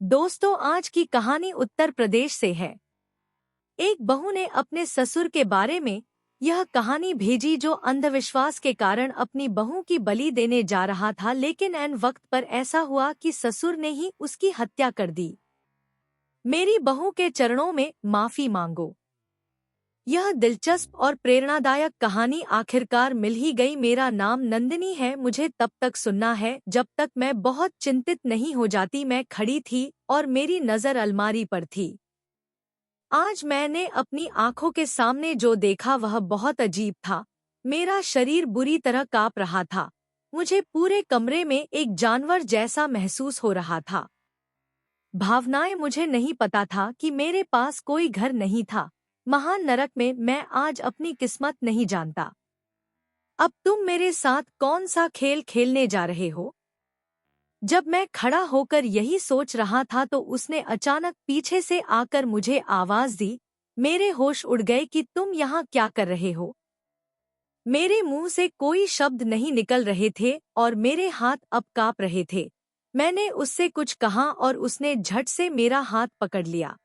दोस्तों, आज की कहानी उत्तर प्रदेश से है। एक बहू ने अपने ससुर के बारे में यह कहानी भेजी जो अंधविश्वास के कारण अपनी बहू की बलि देने जा रहा था, लेकिन ऐन वक्त पर ऐसा हुआ कि ससुर ने ही उसकी हत्या कर दी। मेरी बहू के चरणों में माफी मांगो। यह दिलचस्प और प्रेरणादायक कहानी आखिरकार मिल ही गई। मेरा नाम नंदिनी है। मुझे तब तक सुनना है जब तक मैं बहुत चिंतित नहीं हो जाती। मैं खड़ी थी और मेरी नज़र अलमारी पर थी। आज मैंने अपनी आंखों के सामने जो देखा वह बहुत अजीब था। मेरा शरीर बुरी तरह कांप रहा था। मुझे पूरे कमरे में एक जानवर जैसा महसूस हो रहा था। भावनाएं, मुझे नहीं पता था कि मेरे पास कोई घर नहीं था। महान नरक में मैं आज अपनी किस्मत नहीं जानता। अब तुम मेरे साथ कौन सा खेल खेलने जा रहे हो? जब मैं खड़ा होकर यही सोच रहा था तो उसने अचानक पीछे से आकर मुझे आवाज दी। मेरे होश उड़ गए कि तुम यहाँ क्या कर रहे हो। मेरे मुंह से कोई शब्द नहीं निकल रहे थे और मेरे हाथ अब कांप रहे थे। मैंने उससे कुछ कहा और उसने झट से मेरा हाथ पकड़ लिया।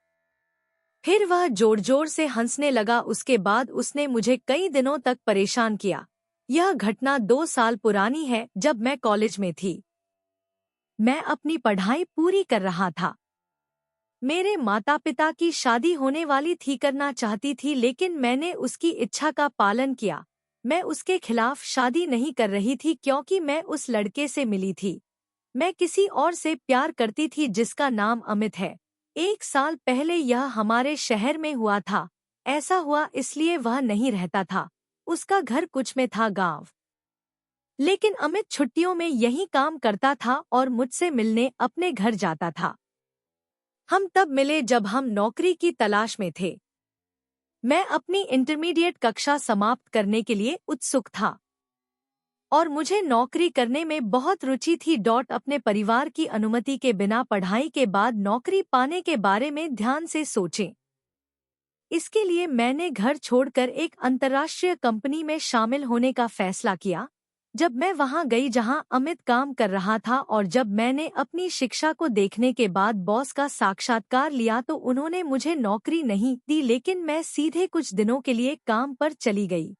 फिर वह जोर जोर से हंसने लगा। उसके बाद उसने मुझे कई दिनों तक परेशान किया। यह घटना 2 साल पुरानी है, जब मैं कॉलेज में थी। मैं अपनी पढ़ाई पूरी कर रहा था। मेरे माता पिता की शादी होने वाली थी, करना चाहती थी, लेकिन मैंने उसकी इच्छा का पालन किया। मैं उसके खिलाफ शादी नहीं कर रही थी क्योंकि मैं उस लड़के से मिली थी। मैं किसी और से प्यार करती थी जिसका नाम अमित है। 1 साल पहले यह हमारे शहर में हुआ था। ऐसा हुआ इसलिए वह नहीं रहता था। उसका घर कुछ में था, गांव। लेकिन अमित छुट्टियों में यही काम करता था और मुझसे मिलने अपने घर जाता था। हम तब मिले जब हम नौकरी की तलाश में थे। मैं अपनी इंटरमीडिएट कक्षा समाप्त करने के लिए उत्सुक था और मुझे नौकरी करने में बहुत रुचि थी। अपने परिवार की अनुमति के बिना पढ़ाई के बाद नौकरी पाने के बारे में ध्यान से सोचें। इसके लिए मैंने घर छोड़कर एक अंतर्राष्ट्रीय कंपनी में शामिल होने का फैसला किया। जब मैं वहां गई जहां अमित काम कर रहा था और जब मैंने अपनी शिक्षा को देखने के बाद बॉस का साक्षात्कार लिया तो उन्होंने मुझे नौकरी नहीं दी, लेकिन मैं सीधे कुछ दिनों के लिए काम पर चली गई।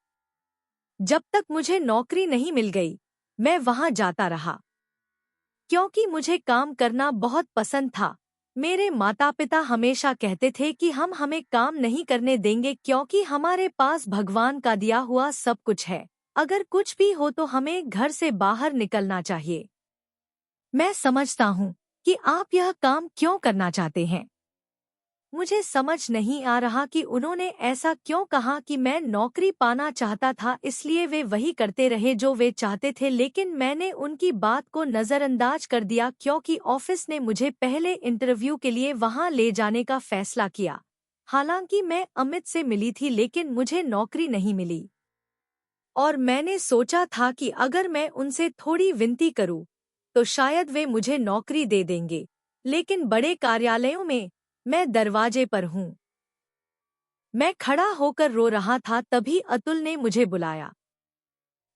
जब तक मुझे नौकरी नहीं मिल गई, मैं वहां जाता रहा क्योंकि मुझे काम करना बहुत पसंद था। मेरे माता पिता हमेशा कहते थे कि हम हमें काम नहीं करने देंगे क्योंकि हमारे पास भगवान का दिया हुआ सब कुछ है। अगर कुछ भी हो तो हमें घर से बाहर निकलना चाहिए। मैं समझता हूँ कि आप यह काम क्यों करना चाहते हैं। मुझे समझ नहीं आ रहा कि उन्होंने ऐसा क्यों कहा कि मैं नौकरी पाना चाहता था इसलिए वे वही करते रहे जो वे चाहते थे, लेकिन मैंने उनकी बात को नज़रअंदाज कर दिया क्योंकि ऑफिस ने मुझे पहले इंटरव्यू के लिए वहां ले जाने का फैसला किया। हालांकि मैं अमित से मिली थी लेकिन मुझे नौकरी नहीं मिली और मैंने सोचा था कि अगर मैं उनसे थोड़ी विनती करूं तो शायद वे मुझे नौकरी दे देंगे। लेकिन बड़े कार्यालयों में मैं दरवाजे पर हूँ। मैं खड़ा होकर रो रहा था, तभी अतुल ने मुझे बुलाया।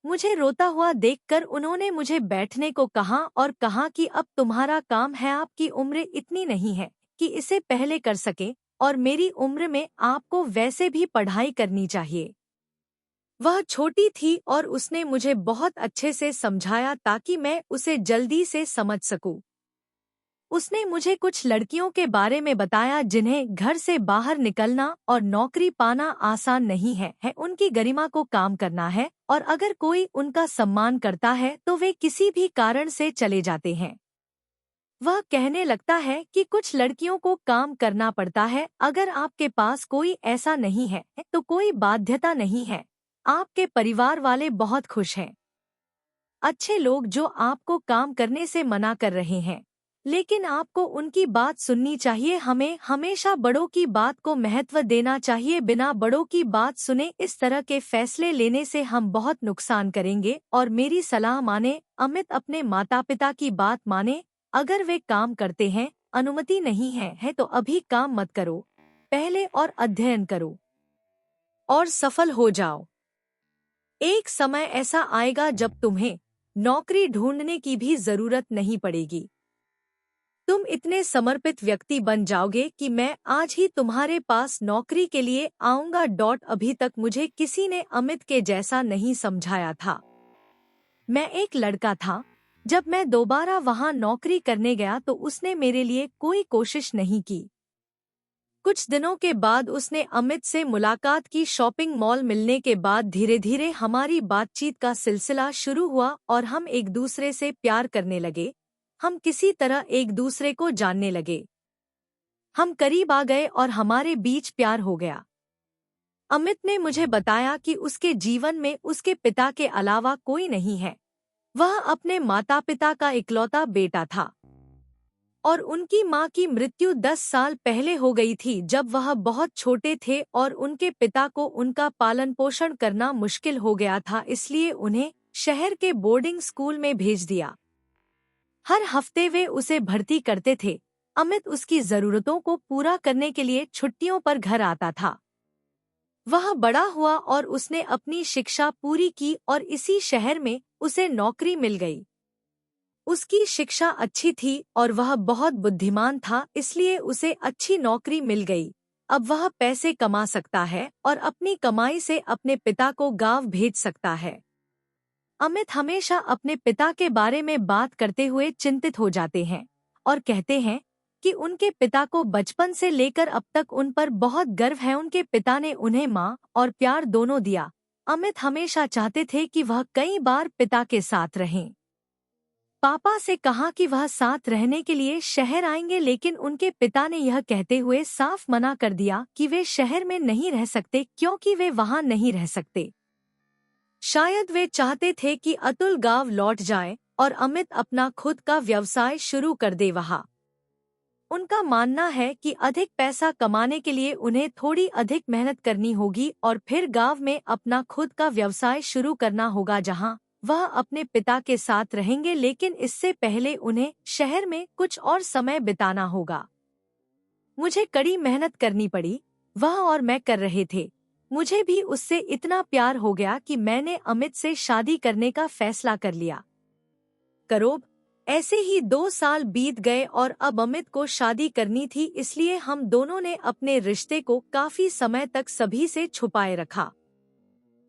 मुझे रोता हुआ देखकर उन्होंने मुझे बैठने को कहा और कहा कि अब तुम्हारा काम है। आपकी उम्र इतनी नहीं है कि इसे पहले कर सके और मेरी उम्र में आपको वैसे भी पढ़ाई करनी चाहिए। वह छोटी थी और उसने मुझे बहुत अच्छे से समझाया ताकि मैं उसे जल्दी से समझ सकूं। उसने मुझे कुछ लड़कियों के बारे में बताया जिन्हें घर से बाहर निकलना और नौकरी पाना आसान नहीं है उनकी गरिमा को काम करना है और अगर कोई उनका सम्मान करता है तो वे किसी भी कारण से चले जाते हैं। वह कहने लगता है कि कुछ लड़कियों को काम करना पड़ता है। अगर आपके पास कोई ऐसा नहीं है तो कोई बाध्यता नहीं है। आपके परिवार वाले बहुत खुश हैं। अच्छे लोग जो आपको काम करने से मना कर रहे हैं, लेकिन आपको उनकी बात सुननी चाहिए। हमें हमेशा बड़ों की बात को महत्व देना चाहिए, बिना बड़ों की बात सुने इस तरह के फैसले लेने से हम बहुत नुकसान करेंगे। और मेरी सलाह माने, अमित अपने माता पिता की बात माने। अगर वे काम करते हैं, अनुमति नहीं है तो अभी काम मत करो, पहले और अध्ययन करो और सफल हो जाओ। एक समय ऐसा आएगा जब तुम्हें नौकरी ढूंढने की भी जरूरत नहीं पड़ेगी। तुम इतने समर्पित व्यक्ति बन जाओगे कि मैं आज ही तुम्हारे पास नौकरी के लिए आऊंगा। अभी तक मुझे किसी ने अमित के जैसा नहीं समझाया था। मैं एक लड़का था। जब मैं दोबारा वहां नौकरी करने गया तो उसने मेरे लिए कोई कोशिश नहीं की। कुछ दिनों के बाद उसने अमित से मुलाकात की। शॉपिंग मॉल मिलने के बाद धीरे धीरे हमारी बातचीत का सिलसिला शुरू हुआ और हम एक दूसरे से प्यार करने लगे। हम किसी तरह एक दूसरे को जानने लगे। हम करीब आ गए और हमारे बीच प्यार हो गया। अमित ने मुझे बताया कि उसके जीवन में उसके पिता के अलावा कोई नहीं है। वह अपने माता पिता का इकलौता बेटा था और उनकी मां की मृत्यु 10 साल पहले हो गई थी जब वह बहुत छोटे थे और उनके पिता को उनका पालन पोषण करना मुश्किल हो गया था, इसलिए उन्हें शहर के बोर्डिंग स्कूल में भेज दिया। हर हफ्ते वे उसे भर्ती करते थे। अमित उसकी जरूरतों को पूरा करने के लिए छुट्टियों पर घर आता था। वह बड़ा हुआ और उसने अपनी शिक्षा पूरी की और इसी शहर में उसे नौकरी मिल गई। उसकी शिक्षा अच्छी थी और वह बहुत बुद्धिमान था, इसलिए उसे अच्छी नौकरी मिल गई। अब वह पैसे कमा सकता है और अपनी कमाई से अपने पिता को गांव भेज सकता है। अमित हमेशा अपने पिता के बारे में बात करते हुए चिंतित हो जाते हैं और कहते हैं कि उनके पिता को बचपन से लेकर अब तक उन पर बहुत गर्व है। उनके पिता ने उन्हें माँ और प्यार दोनों दिया। अमित हमेशा चाहते थे कि वह कई बार पिता के साथ रहें। पापा से कहा कि वह साथ रहने के लिए शहर आएंगे, लेकिन उनके पिता ने यह कहते हुए साफ मना कर दिया कि वे शहर में नहीं रह सकते क्योंकि वे वहां नहीं रह सकते। शायद वे चाहते थे कि अतुल गांव लौट जाए और अमित अपना खुद का व्यवसाय शुरू कर दे वहां। उनका मानना है कि अधिक पैसा कमाने के लिए उन्हें थोड़ी अधिक मेहनत करनी होगी और फिर गांव में अपना खुद का व्यवसाय शुरू करना होगा जहां वह अपने पिता के साथ रहेंगे, लेकिन इससे पहले उन्हें शहर में कुछ और समय बिताना होगा। मुझे कड़ी मेहनत करनी पड़ी। वह और मैं कर रहे थे। मुझे भी उससे इतना प्यार हो गया कि मैंने अमित से शादी करने का फैसला कर लिया। करोब ऐसे ही 2 साल बीत गए और अब अमित को शादी करनी थी, इसलिए हम दोनों ने अपने रिश्ते को काफी समय तक सभी से छुपाए रखा।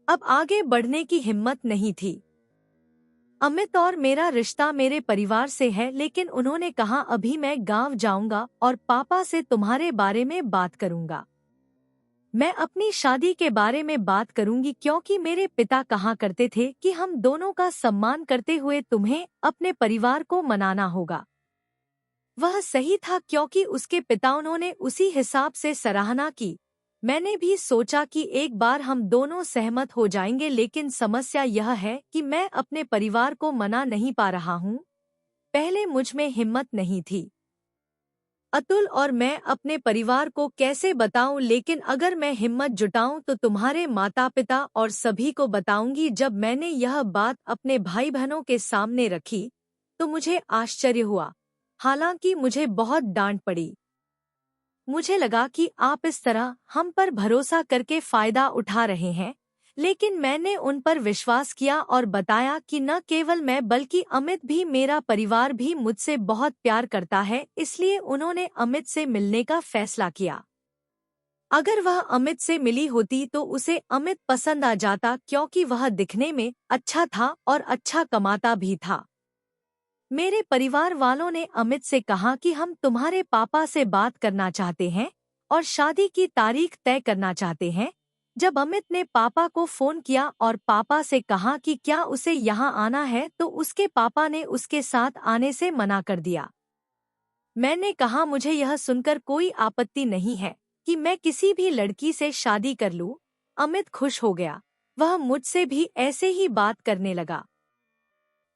अब आगे बढ़ने की हिम्मत नहीं थी। अमित और मेरा रिश्ता मेरे परिवार से है, लेकिन उन्होंने कहा अभी मैं गांव जाऊंगा और पापा से तुम्हारे बारे में बात करूंगा। मैं अपनी शादी के बारे में बात करूंगी क्योंकि मेरे पिता कहा करते थे कि हम दोनों का सम्मान करते हुए तुम्हें अपने परिवार को मनाना होगा। वह सही था क्योंकि उसके पिता उन्होंने उसी हिसाब से सराहना की। मैंने भी सोचा कि एक बार हम दोनों सहमत हो जाएंगे, लेकिन समस्या यह है कि मैं अपने परिवार को मना नहीं पा रहा हूँ। पहले मुझ में हिम्मत नहीं थी। अतुल और मैं अपने परिवार को कैसे बताऊं, लेकिन अगर मैं हिम्मत जुटाऊं तो तुम्हारे माता पिता और सभी को बताऊंगी। जब मैंने यह बात अपने भाई बहनों के सामने रखी तो मुझे आश्चर्य हुआ। हालांकि मुझे बहुत डांट पड़ी। मुझे लगा कि आप इस तरह हम पर भरोसा करके फायदा उठा रहे हैं, लेकिन मैंने उन पर विश्वास किया और बताया कि न केवल मैं बल्कि अमित भी, मेरा परिवार भी मुझसे बहुत प्यार करता है, इसलिए उन्होंने अमित से मिलने का फैसला किया। अगर वह अमित से मिली होती तो उसे अमित पसंद आ जाता क्योंकि वह दिखने में अच्छा था और अच्छा कमाता भी था। मेरे परिवार वालों ने अमित से कहा कि हम तुम्हारे पापा से बात करना चाहते हैं और शादी की तारीख तय करना चाहते हैं। जब अमित ने पापा को फोन किया और पापा से कहा कि क्या उसे यहाँ आना है, तो उसके पापा ने उसके साथ आने से मना कर दिया। मैंने कहा मुझे यह सुनकर कोई आपत्ति नहीं है कि मैं किसी भी लड़की से शादी कर लूं। अमित खुश हो गया। वह मुझसे भी ऐसे ही बात करने लगा।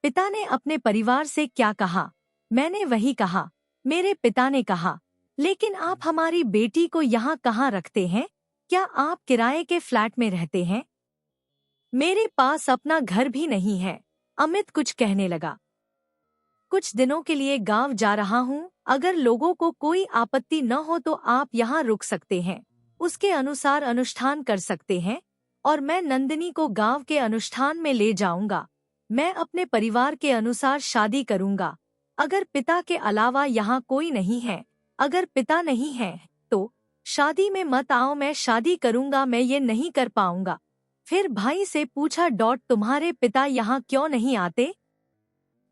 पिता ने अपने परिवार से क्या कहा, मैंने वही कहा। मेरे पिता ने कहा, लेकिन आप हमारी बेटी को यहाँ कहाँ रखते हैं? क्या आप किराए के फ्लैट में रहते हैं? मेरे पास अपना घर भी नहीं है। अमित कुछ कहने लगा। कुछ दिनों के लिए गांव जा रहा हूँ। अगर लोगों को कोई आपत्ति न हो तो आप यहाँ रुक सकते हैं, उसके अनुसार अनुष्ठान कर सकते हैं और मैं नंदिनी को गांव के अनुष्ठान में ले जाऊंगा। मैं अपने परिवार के अनुसार शादी करूंगा। अगर पिता के अलावा यहाँ कोई नहीं है, अगर पिता नहीं है तो शादी में मत आओ, मैं शादी करूँगा, मैं ये नहीं कर पाऊंगा। फिर भाई से पूछा, तुम्हारे पिता यहाँ क्यों नहीं आते?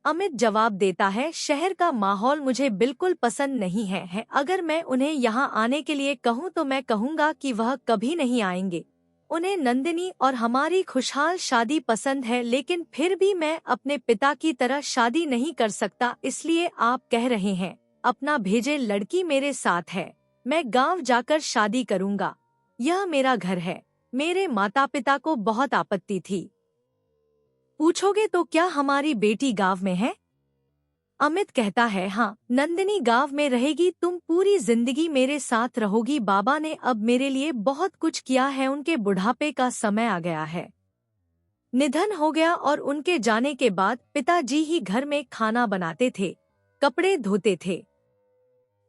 अमित जवाब देता है, शहर का माहौल मुझे बिल्कुल पसंद नहीं है। अगर मैं उन्हें यहाँ आने के लिए कहूँ तो मैं कहूँगा कि वह कभी नहीं आएंगे। उन्हें नंदिनी और हमारी खुशहाल शादी पसंद है, लेकिन फिर भी मैं अपने पिता की तरह शादी नहीं कर सकता। इसलिए आप कह रहे हैं अपना भेजे लड़की मेरे साथ है, मैं गांव जाकर शादी करूँगा। यह मेरा घर है। मेरे माता पिता को बहुत आपत्ति थी। पूछोगे तो क्या हमारी बेटी गांव में है? अमित कहता है, हाँ, नंदिनी गांव में रहेगी, तुम पूरी जिंदगी मेरे साथ रहोगी। बाबा ने अब मेरे लिए बहुत कुछ किया है, उनके बुढ़ापे का समय आ गया है, निधन हो गया और उनके जाने के बाद पिताजी ही घर में खाना बनाते थे, कपड़े धोते थे।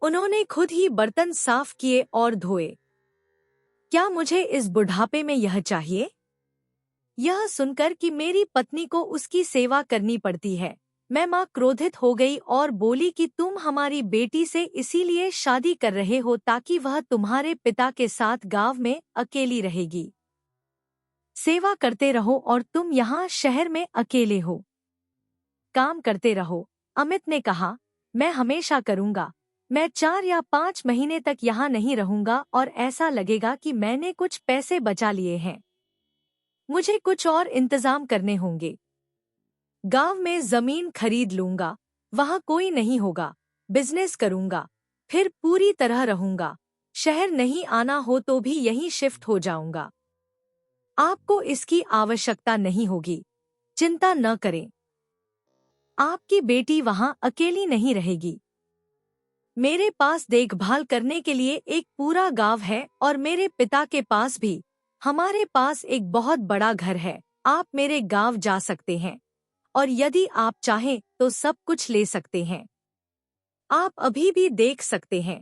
उन्होंने खुद ही बर्तन साफ किए और धोए। क्या मुझे इस बुढ़ापे में यह चाहिए? यह सुनकर कि मेरी पत्नी को उसकी सेवा करनी पड़ती है, मैं माँ क्रोधित हो गई और बोली कि तुम हमारी बेटी से इसीलिए शादी कर रहे हो ताकि वह तुम्हारे पिता के साथ गांव में अकेली रहेगी, सेवा करते रहो और तुम यहाँ शहर में अकेले हो, काम करते रहो। अमित ने कहा, मैं हमेशा करूँगा। मैं 4 या 5 महीने तक यहाँ नहीं रहूँगा और ऐसा लगेगा कि मैंने कुछ पैसे बचा लिए हैं। मुझे कुछ और इंतजाम करने होंगे। गांव में जमीन खरीद लूंगा, वहां कोई नहीं होगा, बिजनेस करूंगा, फिर पूरी तरह रहूंगा। शहर नहीं आना हो तो भी यहीं शिफ्ट हो जाऊंगा। आपको इसकी आवश्यकता नहीं होगी, चिंता न करें। आपकी बेटी वहां अकेली नहीं रहेगी। मेरे पास देखभाल करने के लिए एक पूरा गांव है और मेरे पिता के पास भी। हमारे पास एक बहुत बड़ा घर है। आप मेरे गांव जा सकते हैं और यदि आप चाहें तो सब कुछ ले सकते हैं। आप अभी भी देख सकते हैं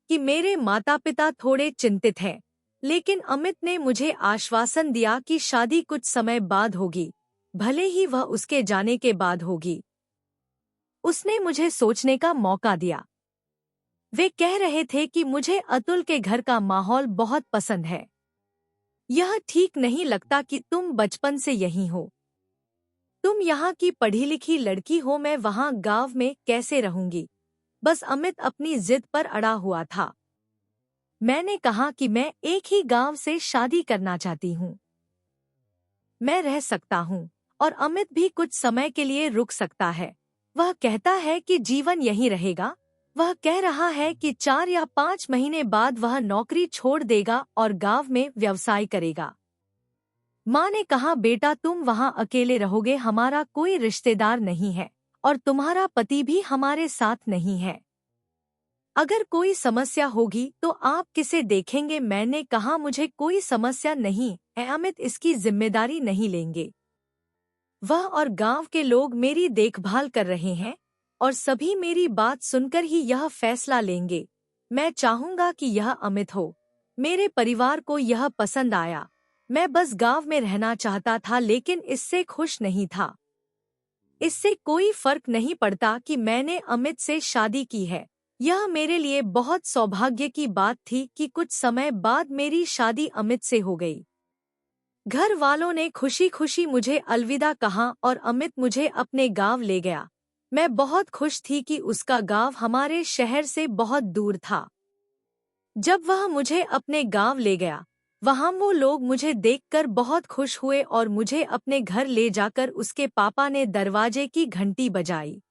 कि मेरे माता पिता थोड़े चिंतित हैं, लेकिन अमित ने मुझे आश्वासन दिया कि शादी कुछ समय बाद होगी, भले ही वह उसके जाने के बाद होगी। उसने मुझे सोचने का मौका दिया। वे कह रहे थे कि मुझे अतुल के घर का माहौल बहुत पसंद है। यह ठीक नहीं लगता कि तुम बचपन से यहीं हो, तुम यहाँ की पढ़ी लिखी लड़की हो, मैं वहाँ गांव में कैसे रहूंगी? बस अमित अपनी जिद पर अड़ा हुआ था। मैंने कहा कि मैं एक ही गांव से शादी करना चाहती हूँ, मैं रह सकता हूँ और अमित भी कुछ समय के लिए रुक सकता है। वह कहता है कि जीवन यहीं रहेगा। वह कह रहा है कि 4 या 5 महीने बाद वह नौकरी छोड़ देगा और गांव में व्यवसाय करेगा। माँ ने कहा, बेटा तुम वहाँ अकेले रहोगे, हमारा कोई रिश्तेदार नहीं है और तुम्हारा पति भी हमारे साथ नहीं है। अगर कोई समस्या होगी तो आप किसे देखेंगे? मैंने कहा, मुझे कोई समस्या नहीं है, अमित इसकी जिम्मेदारी नहीं लेंगे। वह और गांव के लोग मेरी देखभाल कर रहे हैं और सभी मेरी बात सुनकर ही यह फैसला लेंगे। मैं चाहूँगा कि यह अमित हो। मेरे परिवार को यह पसंद आया। मैं बस गांव में रहना चाहता था, लेकिन इससे खुश नहीं था। इससे कोई फर्क नहीं पड़ता कि मैंने अमित से शादी की है। यह मेरे लिए बहुत सौभाग्य की बात थी कि कुछ समय बाद मेरी शादी अमित से हो गई। घर वालों ने खुशी खुशी मुझे अलविदा कहा और अमित मुझे अपने गांव ले गया। मैं बहुत खुश थी कि उसका गांव हमारे शहर से बहुत दूर था। जब वह मुझे अपने गांव ले गया, वहां वो लोग मुझे देखकर बहुत खुश हुए और मुझे अपने घर ले जाकर उसके पापा ने दरवाजे की घंटी बजाई।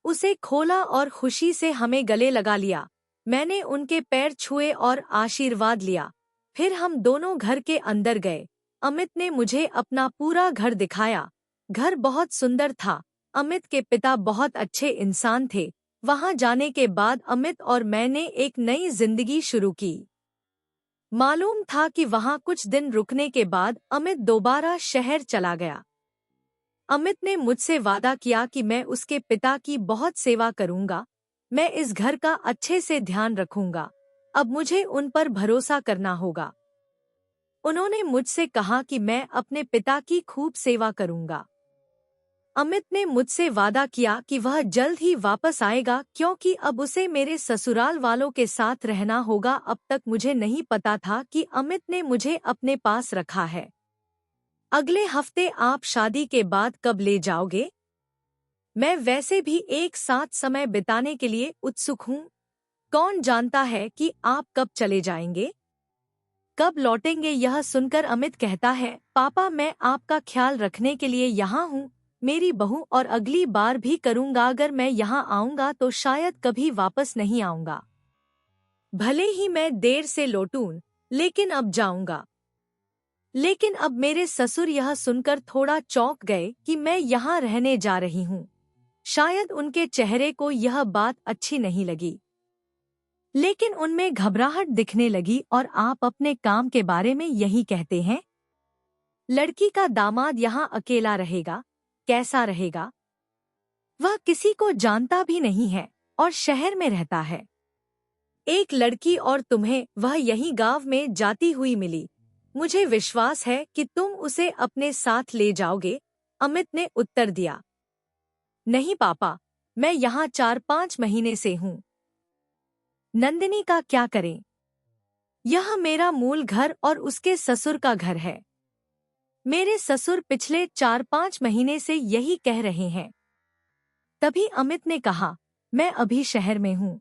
उसे खोला और खुशी से हमें गले लगा लिया। मैंने उनके पैर छुए और आशीर्वाद लिया। फिर हम दोनों घर के अंदर गए। अमित ने मुझे अपना पूरा घर दिखाया। घर बहुत सुंदर था। अमित के पिता बहुत अच्छे इंसान थे। वहां जाने के बाद अमित और मैंने एक नई जिंदगी शुरू की। मालूम था कि वहां कुछ दिन रुकने के बाद अमित दोबारा शहर चला गया। अमित ने मुझसे वादा किया कि मैं उसके पिता की बहुत सेवा करूंगा। मैं इस घर का अच्छे से ध्यान रखूंगा। अब मुझे उन पर भरोसा करना होगा। उन्होंने मुझसे कहा कि मैं अपने पिता की खूब सेवा करूंगा। अमित ने मुझसे वादा किया कि वह जल्द ही वापस आएगा क्योंकि अब उसे मेरे ससुराल वालों के साथ रहना होगा। अब तक मुझे नहीं पता था कि अमित ने मुझे अपने पास रखा है। अगले हफ्ते आप शादी के बाद कब ले जाओगे? मैं वैसे भी एक साथ समय बिताने के लिए उत्सुक हूँ। कौन जानता है कि आप कब चले जाएंगे, कब लौटेंगे? यह सुनकर अमित कहता है, पापा मैं आपका ख्याल रखने के लिए यहाँ हूँ, मेरी बहू, और अगली बार भी करूँगा। अगर मैं यहाँ आऊँगा तो शायद कभी वापस नहीं आऊँगा। भले ही मैं देर से लौटूं, लेकिन अब जाऊँगा। लेकिन अब मेरे ससुर यह सुनकर थोड़ा चौंक गए कि मैं यहाँ रहने जा रही हूँ। शायद उनके चेहरे को यह बात अच्छी नहीं लगी, लेकिन उनमें घबराहट दिखने लगी। और आप अपने काम के बारे में यही कहते हैं? लड़की का दामाद यहाँ अकेला रहेगा, कैसा रहेगा? वह किसी को जानता भी नहीं है और शहर में रहता है। एक लड़की, और तुम्हें वह यही गांव में जाती हुई मिली। मुझे विश्वास है कि तुम उसे अपने साथ ले जाओगे, अमित ने उत्तर दिया। नहीं पापा, मैं यहाँ 4-5 महीने से हूँ। नंदिनी का क्या करें? यह मेरा मूल घर और उसके ससुर का घर है। मेरे ससुर पिछले 4-5 महीने से यही कह रहे हैं। तभी अमित ने कहा, मैं अभी शहर में हूँ,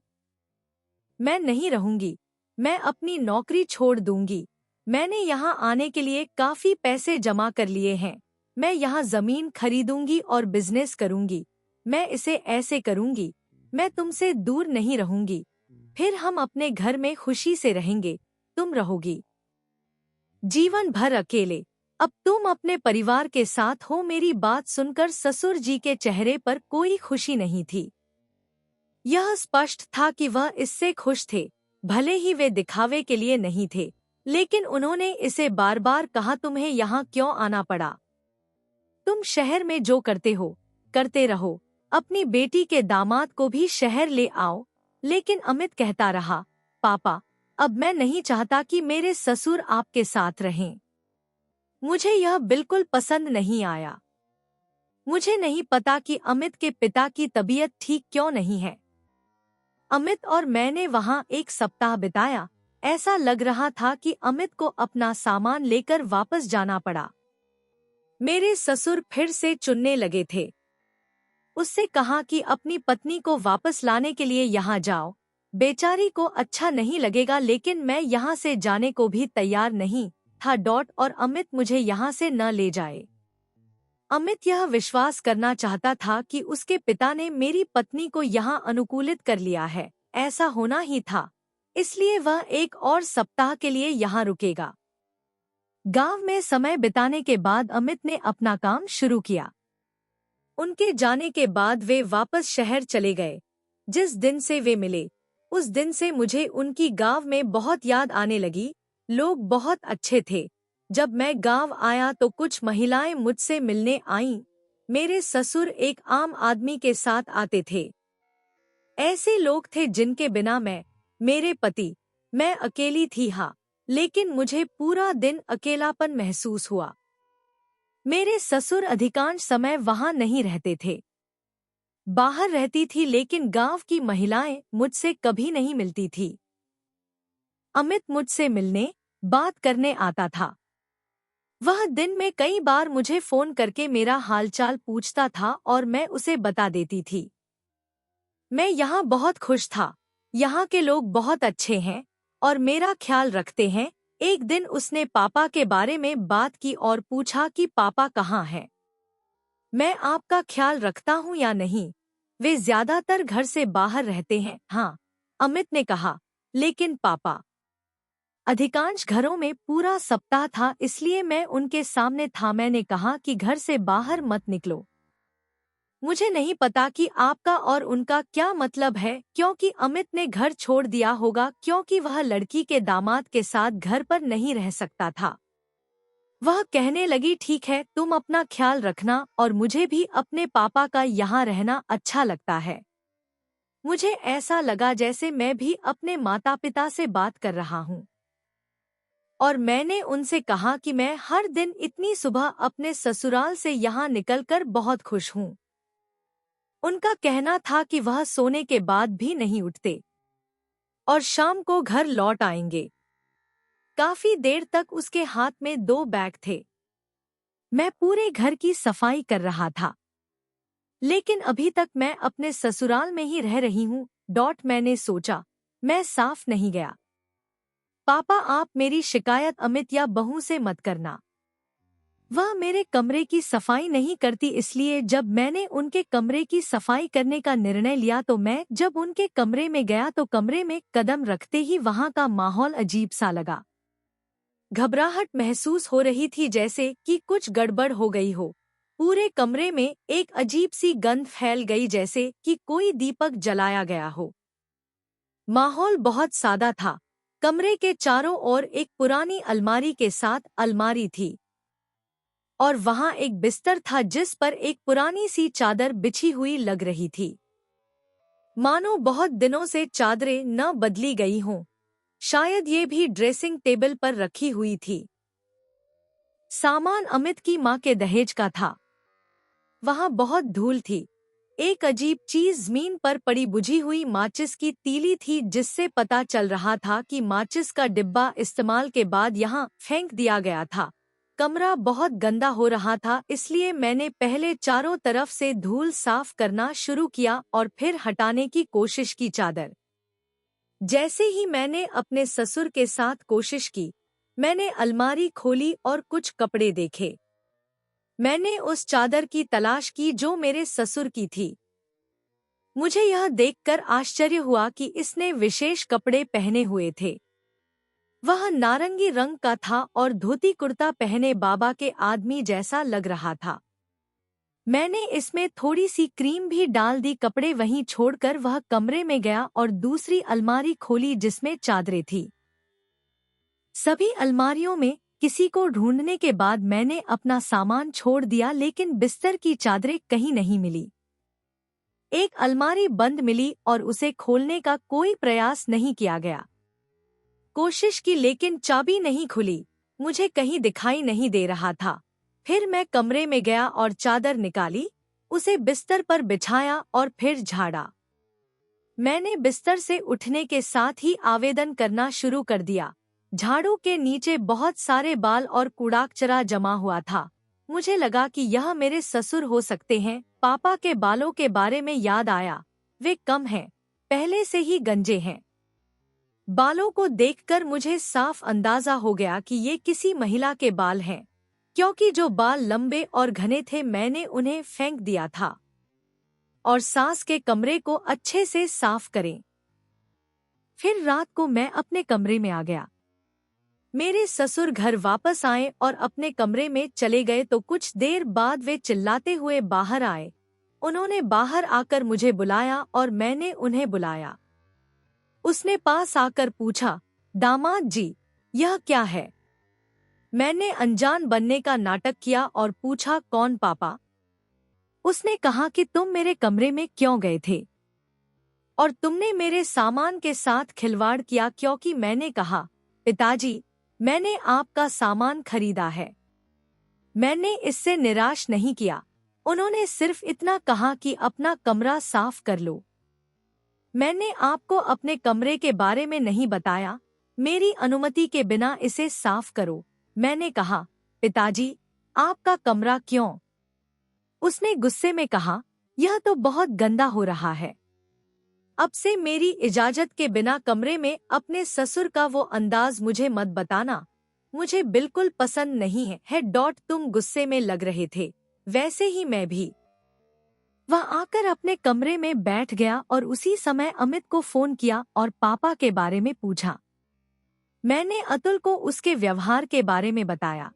मैं नहीं रहूंगी, मैं अपनी नौकरी छोड़ दूंगी। मैंने यहाँ आने के लिए काफी पैसे जमा कर लिए हैं। मैं यहाँ जमीन खरीदूंगी और बिजनेस करूंगी। मैं इसे ऐसे करूंगी, मैं तुमसे दूर नहीं रहूंगी। फिर हम अपने घर में खुशी से रहेंगे, तुम रहोगी जीवन भर अकेले। अब तुम अपने परिवार के साथ हो। मेरी बात सुनकर ससुर जी के चेहरे पर कोई खुशी नहीं थी। यह स्पष्ट था कि वह इससे खुश थे, भले ही वे दिखावे के लिए नहीं थे, लेकिन उन्होंने इसे बार बार कहा, तुम्हें यहाँ क्यों आना पड़ा? तुम शहर में जो करते हो करते रहो, अपनी बेटी के दामाद को भी शहर ले आओ। लेकिन अमित कहता रहा, पापा अब मैं नहीं चाहता कि मेरे ससुर आपके साथ रहें। मुझे यह बिल्कुल पसंद नहीं आया। मुझे नहीं पता कि अमित के पिता की तबीयत ठीक क्यों नहीं है। अमित और मैंने वहां 1 सप्ताह बिताया। ऐसा लग रहा था कि अमित को अपना सामान लेकर वापस जाना पड़ा। मेरे ससुर फिर से चुनने लगे थे। उससे कहा कि अपनी पत्नी को वापस लाने के लिए यहाँ जाओ, बेचारी को अच्छा नहीं लगेगा। लेकिन मैं यहाँ से जाने को भी तैयार नहीं था। और अमित मुझे यहाँ से न ले जाए। अमित यह विश्वास करना चाहता था कि उसके पिता ने मेरी पत्नी को यहाँ अनुकूलित कर लिया है। ऐसा होना ही था, इसलिए वह 1 और सप्ताह के लिए यहाँ रुकेगा। गांव में समय बिताने के बाद अमित ने अपना काम शुरू किया। उनके जाने के बाद वे वापस शहर चले गए। जिस दिन से वे मिले, उस दिन से मुझे उनकी गांव में बहुत याद आने लगी। लोग बहुत अच्छे थे। जब मैं गांव आया तो कुछ महिलाएं मुझसे मिलने आईं। मेरे ससुर एक आम आदमी के साथ आते थे। ऐसे लोग थे जिनके बिना मेरे पति, मैं अकेली थी। हाँ, लेकिन मुझे पूरा दिन अकेलापन महसूस हुआ। मेरे ससुर अधिकांश समय वहां नहीं रहते थे, बाहर रहती थी, लेकिन गांव की महिलाएं मुझसे कभी नहीं मिलती थी। अमित मुझसे मिलने, बात करने आता था। वह दिन में कई बार मुझे फोन करके मेरा हालचाल पूछता था और मैं उसे बता देती थी। मैं यहाँ बहुत खुश था। यहाँ के लोग बहुत अच्छे हैं और मेरा ख्याल रखते हैं। एक दिन उसने पापा के बारे में बात की और पूछा कि पापा कहाँ हैं? मैं आपका ख्याल रखता हूँ या नहीं? वे ज्यादातर घर से बाहर रहते हैं। हाँ, अमित ने कहा, लेकिन पापा, अधिकांश घरों में पूरा सप्ताह था, इसलिए मैं उनके सामने था। मैंने कहा कि घर से बाहर मत निकलो। मुझे नहीं पता कि आपका और उनका क्या मतलब है, क्योंकि अमित ने घर छोड़ दिया होगा क्योंकि वह लड़की के दामाद के साथ घर पर नहीं रह सकता था। वह कहने लगी, ठीक है, तुम अपना ख्याल रखना और मुझे भी अपने पापा का यहाँ रहना अच्छा लगता है। मुझे ऐसा लगा जैसे मैं भी अपने माता पिता से बात कर रहा हूँ। और मैंने उनसे कहा कि मैं हर दिन इतनी सुबह अपने ससुराल से यहाँ निकलकर बहुत खुश हूँ। उनका कहना था कि वह सोने के बाद भी नहीं उठते और शाम को घर लौट आएंगे। काफी देर तक उसके हाथ में 2 बैग थे। मैं पूरे घर की सफाई कर रहा था, लेकिन अभी तक मैं अपने ससुराल में ही रह रही हूँ। मैंने सोचा, मैं साफ नहीं गया। पापा, आप मेरी शिकायत अमित या बहू से मत करना। वह मेरे कमरे की सफाई नहीं करती, इसलिए जब मैंने उनके कमरे की सफाई करने का निर्णय लिया तो मैं जब उनके कमरे में गया तो कमरे में कदम रखते ही वहां का माहौल अजीब सा लगा। घबराहट महसूस हो रही थी, जैसे कि कुछ गड़बड़ हो गई हो। पूरे कमरे में एक अजीब सी गंध फैल गई, जैसे कि कोई दीपक जलाया गया हो। माहौल बहुत सादा था। कमरे के चारों ओर एक पुरानी अलमारी के साथ अलमारी थी और वहां एक बिस्तर था जिस पर एक पुरानी सी चादर बिछी हुई लग रही थी, मानो बहुत दिनों से चादरें न बदली गई हों। शायद ये भी ड्रेसिंग टेबल पर रखी हुई थी। सामान अमित की मां के दहेज का था। वहां बहुत धूल थी। एक अजीब चीज जमीन पर पड़ी बुझी हुई माचिस की तीली थी, जिससे पता चल रहा था कि माचिस का डिब्बा इस्तेमाल के बाद यहाँ फेंक दिया गया था। कमरा बहुत गंदा हो रहा था, इसलिए मैंने पहले चारों तरफ से धूल साफ करना शुरू किया और फिर हटाने की कोशिश की चादर। जैसे ही मैंने अपने ससुर के साथ कोशिश की, मैंने अलमारी खोली और कुछ कपड़े देखे। मैंने उस चादर की तलाश की जो मेरे ससुर की थी। मुझे यह देखकर आश्चर्य हुआ कि इसने विशेष कपड़े पहने हुए थे। वह नारंगी रंग का था और धोती कुर्ता पहने बाबा के आदमी जैसा लग रहा था। मैंने इसमें थोड़ी सी क्रीम भी डाल दी। कपड़े वहीं छोड़कर वह कमरे में गया और दूसरी अलमारी खोली जिसमें चादरें थी। सभी अलमारियों में किसी को ढूंढने के बाद मैंने अपना सामान छोड़ दिया, लेकिन बिस्तर की चादरें कहीं नहीं मिली। एक अलमारी बंद मिली और उसे खोलने का कोई प्रयास नहीं किया गया। कोशिश की लेकिन चाबी नहीं खुली। मुझे कहीं दिखाई नहीं दे रहा था। फिर मैं कमरे में गया और चादर निकाली, उसे बिस्तर पर बिछाया और फिर झाड़ा। मैंने बिस्तर से उठने के साथ ही आवेदन करना शुरू कर दिया। झाड़ू के नीचे बहुत सारे बाल और कूड़ाकचरा जमा हुआ था। मुझे लगा कि यह मेरे ससुर हो सकते हैं। पापा के बालों के बारे में याद आया। वे कम हैं, पहले से ही गंजे हैं। बालों को देखकर मुझे साफ अंदाजा हो गया कि ये किसी महिला के बाल हैं, क्योंकि जो बाल लंबे और घने थे मैंने उन्हें फेंक दिया था। और सास के कमरे को अच्छे से साफ करें। फिर रात को मैं अपने कमरे में आ गया। मेरे ससुर घर वापस आए और अपने कमरे में चले गए तो कुछ देर बाद वे चिल्लाते हुए बाहर आए। उन्होंने बाहर आकर मुझे बुलाया और मैंने उन्हें बुलाया। उसने पास आकर पूछा, दामाद जी, यह क्या है? मैंने अनजान बनने का नाटक किया और पूछा, कौन पापा? उसने कहा कि तुम मेरे कमरे में क्यों गए थे और तुमने मेरे सामान के साथ खिलवाड़ किया, क्योंकि मैंने कहा, पिताजी, मैंने आपका सामान खरीदा है। मैंने इससे निराश नहीं किया। उन्होंने सिर्फ इतना कहा कि अपना कमरा साफ कर लो। मैंने आपको अपने कमरे के बारे में नहीं बताया। मेरी अनुमति के बिना इसे साफ करो। मैंने कहा, पिताजी, आपका कमरा क्यों? उसने गुस्से में कहा, यह तो बहुत गंदा हो रहा है। अब से मेरी इजाजत के बिना कमरे में अपने ससुर का वो अंदाज मुझे मत बताना। मुझे बिल्कुल पसंद नहीं है। तुम गुस्से में लग रहे थे, वैसे ही मैं भी। वह आकर अपने कमरे में बैठ गया और उसी समय अमित को फोन किया और पापा के बारे में पूछा। मैंने अतुल को उसके व्यवहार के बारे में बताया।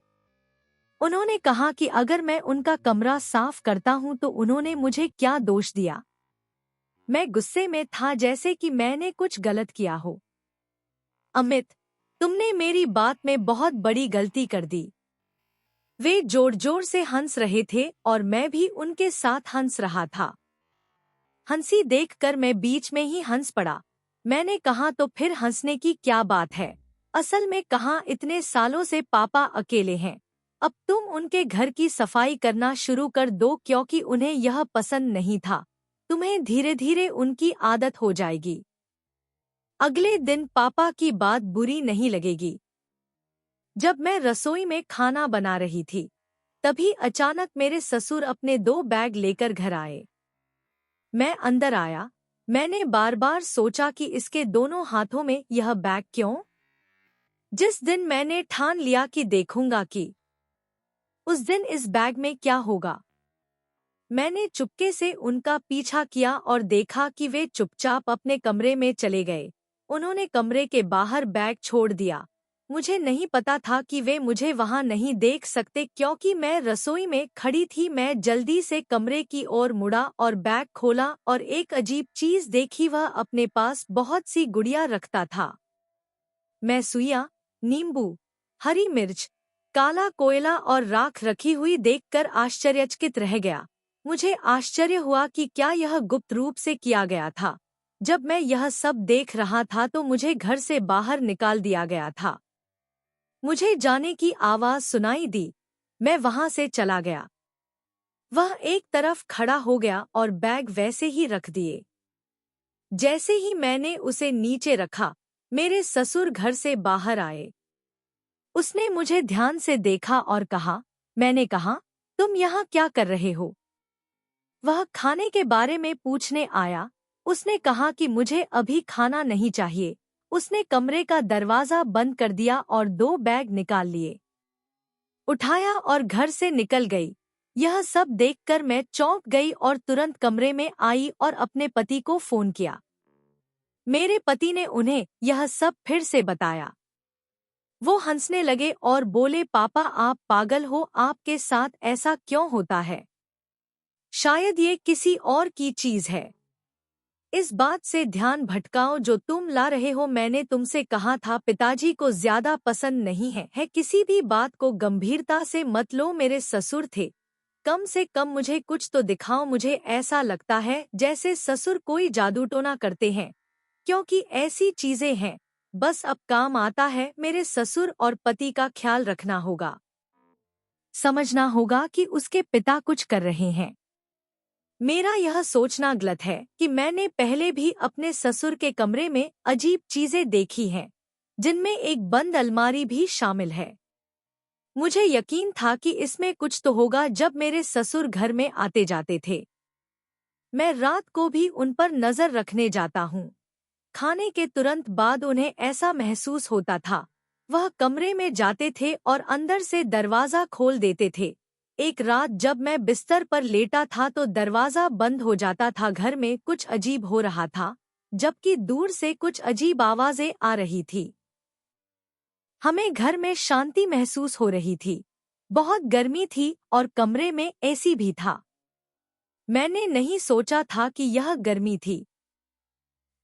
उन्होंने कहा कि अगर मैं उनका कमरा साफ करता हूं तो उन्होंने मुझे क्या दोष दिया। मैं गुस्से में था, जैसे कि मैंने कुछ गलत किया हो। अमित, तुमने मेरी बात में बहुत बड़ी गलती कर दी। वे जोर जोर से हंस रहे थे और मैं भी उनके साथ हंस रहा था। हंसी देखकर मैं बीच में ही हंस पड़ा। मैंने कहा, तो फिर हंसने की क्या बात है? असल में कहाँ इतने सालों से पापा अकेले हैं। अब तुम उनके घर की सफाई करना शुरू कर दो क्योंकि उन्हें यह पसंद नहीं था। तुम्हें धीरे धीरे उनकी आदत हो जाएगी। अगले दिन पापा की बात बुरी नहीं लगेगी। जब मैं रसोई में खाना बना रही थी, तभी अचानक मेरे ससुर अपने 2 बैग लेकर घर आए। मैं अंदर आया। मैंने बार बार सोचा कि इसके दोनों हाथों में यह बैग क्यों। जिस दिन मैंने ठान लिया कि देखूंगा कि उस दिन इस बैग में क्या होगा, मैंने चुपके से उनका पीछा किया और देखा कि वे चुपचाप अपने कमरे में चले गए। उन्होंने कमरे के बाहर बैग छोड़ दिया। मुझे नहीं पता था कि वे मुझे वहां नहीं देख सकते क्योंकि मैं रसोई में खड़ी थी। मैं जल्दी से कमरे की ओर मुड़ा और बैग खोला और एक अजीब चीज देखी। वह अपने पास बहुत सी गुड़िया रखता था। मैं सुइयां, नींबू, हरी मिर्च, काला कोयला और राख रखी हुई देखकर आश्चर्यचकित रह गया। मुझे आश्चर्य हुआ कि क्या यह गुप्त रूप से किया गया था। जब मैं यह सब देख रहा था तो मुझे घर से बाहर निकाल दिया गया था। मुझे जाने की आवाज सुनाई दी। मैं वहां से चला गया। वह एक तरफ खड़ा हो गया और बैग वैसे ही रख दिए। जैसे ही मैंने उसे नीचे रखा, मेरे ससुर घर से बाहर आए। उसने मुझे ध्यान से देखा और कहा। मैंने कहा, तुम यहाँ क्या कर रहे हो? वह खाने के बारे में पूछने आया। उसने कहा कि मुझे अभी खाना नहीं चाहिए। उसने कमरे का दरवाजा बंद कर दिया और 2 बैग निकाल लिए, उठाया और घर से निकल गई। यह सब देखकर मैं चौंक गई और तुरंत कमरे में आई और अपने पति को फोन किया। मेरे पति ने उन्हें यह सब फिर से बताया। वो हंसने लगे और बोले, पापा आप पागल हो, आपके साथ ऐसा क्यों होता है? शायद ये किसी और की चीज है। इस बात से ध्यान भटकाओ जो तुम ला रहे हो। मैंने तुमसे कहा था पिताजी को ज्यादा पसंद नहीं है किसी भी बात को गंभीरता से मत लो। मेरे ससुर थे, कम से कम मुझे कुछ तो दिखाओ। मुझे ऐसा लगता है जैसे ससुर कोई जादू टोना करते हैं, क्योंकि ऐसी चीजें हैं। बस अब काम आता है। मेरे ससुर और पति का ख्याल रखना होगा। समझना होगा कि उसके पिता कुछ कर रहे हैं। मेरा यह सोचना गलत है कि मैंने पहले भी अपने ससुर के कमरे में अजीब चीजें देखी हैं, जिनमें एक बंद अलमारी भी शामिल है। मुझे यकीन था कि इसमें कुछ तो होगा। जब मेरे ससुर घर में आते जाते थे, मैं रात को भी उन पर नजर रखने जाता हूँ। खाने के तुरंत बाद उन्हें ऐसा महसूस होता था। वह कमरे में जाते थे और अंदर से दरवाजा खोल देते थे। एक रात जब मैं बिस्तर पर लेटा था तो दरवाजा बंद हो जाता था। घर में कुछ अजीब हो रहा था, जबकि दूर से कुछ अजीब आवाजें आ रही थी। हमें घर में शांति महसूस हो रही थी। बहुत गर्मी थी और कमरे में एसी भी था। मैंने नहीं सोचा था कि यह गर्मी थी।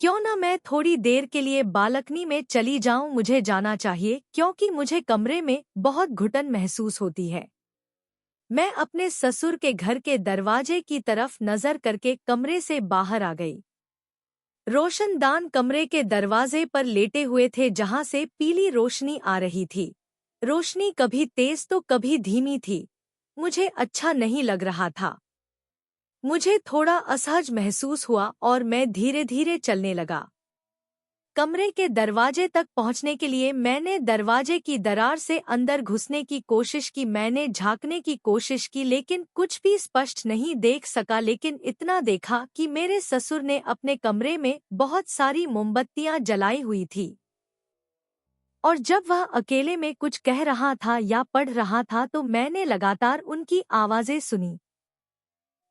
क्यों न मैं थोड़ी देर के लिए बालकनी में चली जाऊं। मुझे जाना चाहिए क्योंकि मुझे कमरे में बहुत घुटन महसूस होती है। मैं अपने ससुर के घर के दरवाजे की तरफ नजर करके कमरे से बाहर आ गई। रोशनदान कमरे के दरवाजे पर लेटे हुए थे, जहां से पीली रोशनी आ रही थी। रोशनी कभी तेज तो कभी धीमी थी। मुझे अच्छा नहीं लग रहा था। मुझे थोड़ा असहज महसूस हुआ और मैं धीरे धीरे चलने लगा। कमरे के दरवाजे तक पहुंचने के लिए मैंने दरवाजे की दरार से अंदर घुसने की कोशिश की। मैंने झांकने की कोशिश की लेकिन कुछ भी स्पष्ट नहीं देख सका। लेकिन इतना देखा कि मेरे ससुर ने अपने कमरे में बहुत सारी मोमबत्तियां जलाई हुई थी, और जब वह अकेले में कुछ कह रहा था या पढ़ रहा था तो मैंने लगातार उनकी आवाजें सुनी।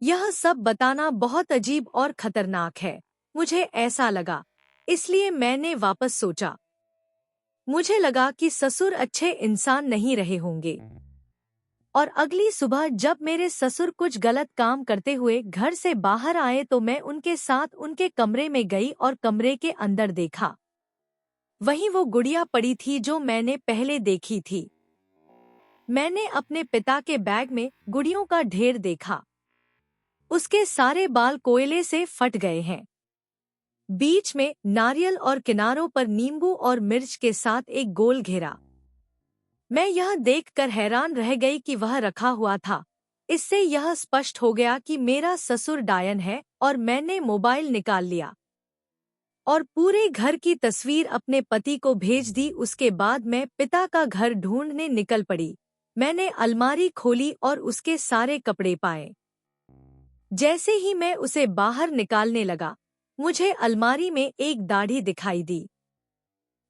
यह सब बताना बहुत अजीब और खतरनाक है, मुझे ऐसा लगा। इसलिए मैंने वापस सोचा। मुझे लगा कि ससुर अच्छे इंसान नहीं रहे होंगे। और अगली सुबह जब मेरे ससुर कुछ गलत काम करते हुए घर से बाहर आए तो मैं उनके साथ उनके कमरे में गई और कमरे के अंदर देखा। वहीं वो गुड़िया पड़ी थी जो मैंने पहले देखी थी। मैंने अपने पिता के बैग में गुड़ियों का ढेर देखा। उसके सारे बाल कोयले से फट गए हैं। बीच में नारियल और किनारों पर नींबू और मिर्च के साथ एक गोल घेरा। मैं यह देखकर हैरान रह गई कि वह रखा हुआ था। इससे यह स्पष्ट हो गया कि मेरा ससुर डायन है और मैंने मोबाइल निकाल लिया और पूरे घर की तस्वीर अपने पति को भेज दी। उसके बाद मैं पिता का घर ढूंढने निकल पड़ी। मैंने अलमारी खोली और उसके सारे कपड़े पाए। जैसे ही मैं उसे बाहर निकालने लगा, मुझे अलमारी में एक दाढ़ी दिखाई दी,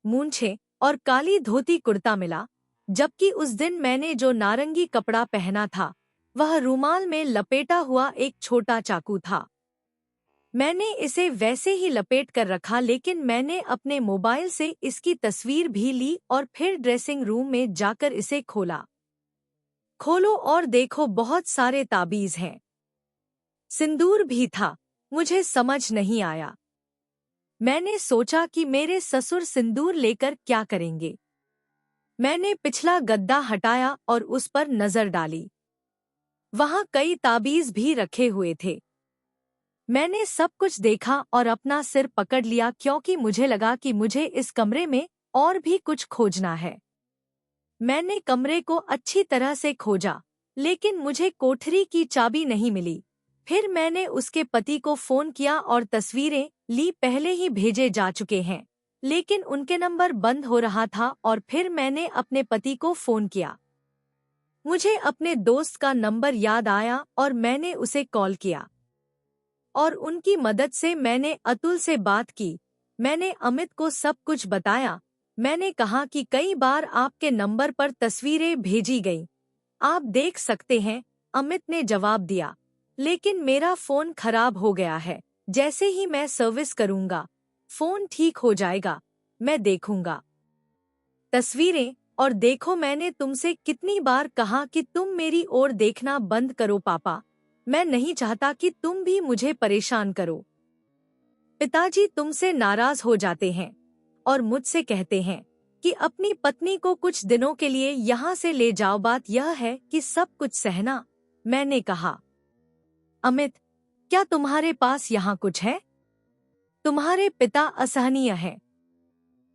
मूंछें और काली धोती कुर्ता मिला, जबकि उस दिन मैंने जो नारंगी कपड़ा पहना था वह रूमाल में लपेटा हुआ एक छोटा चाकू था। मैंने इसे वैसे ही लपेट कर रखा, लेकिन मैंने अपने मोबाइल से इसकी तस्वीर भी ली और फिर ड्रेसिंग रूम में जाकर इसे खोला। खोलो और देखो, बहुत सारे ताबीज हैं। सिंदूर भी था। मुझे समझ नहीं आया। मैंने सोचा कि मेरे ससुर सिंदूर लेकर क्या करेंगे। मैंने पिछला गद्दा हटाया और उस पर नजर डाली। वहां कई ताबीज भी रखे हुए थे। मैंने सब कुछ देखा और अपना सिर पकड़ लिया, क्योंकि मुझे लगा कि मुझे इस कमरे में और भी कुछ खोजना है। मैंने कमरे को अच्छी तरह से खोजा, लेकिन मुझे कोठरी की चाबी नहीं मिली। फिर मैंने उसके पति को फोन किया और तस्वीरें ली। पहले ही भेजे जा चुके हैं, लेकिन उनके नंबर बंद हो रहा था। और फिर मैंने अपने पति को फोन किया। मुझे अपने दोस्त का नंबर याद आया और मैंने उसे कॉल किया और उनकी मदद से मैंने अतुल से बात की। मैंने अमित को सब कुछ बताया। मैंने कहा कि कई बार आपके नंबर पर तस्वीरें भेजी गईं, आप देख सकते हैं। अमित ने जवाब दिया, लेकिन मेरा फोन खराब हो गया है। जैसे ही मैं सर्विस करूंगा, फोन ठीक हो जाएगा। मैं देखूंगा तस्वीरें। और देखो, मैंने तुमसे कितनी बार कहा कि तुम मेरी ओर देखना बंद करो पापा। मैं नहीं चाहता कि तुम भी मुझे परेशान करो। पिताजी तुमसे नाराज हो जाते हैं और मुझसे कहते हैं कि अपनी पत्नी को कुछ दिनों के लिए यहाँ से ले जाओ। बात यह है कि सब कुछ सहना। मैंने कहा, अमित, क्या तुम्हारे पास यहाँ कुछ है? तुम्हारे पिता असहनीय हैं।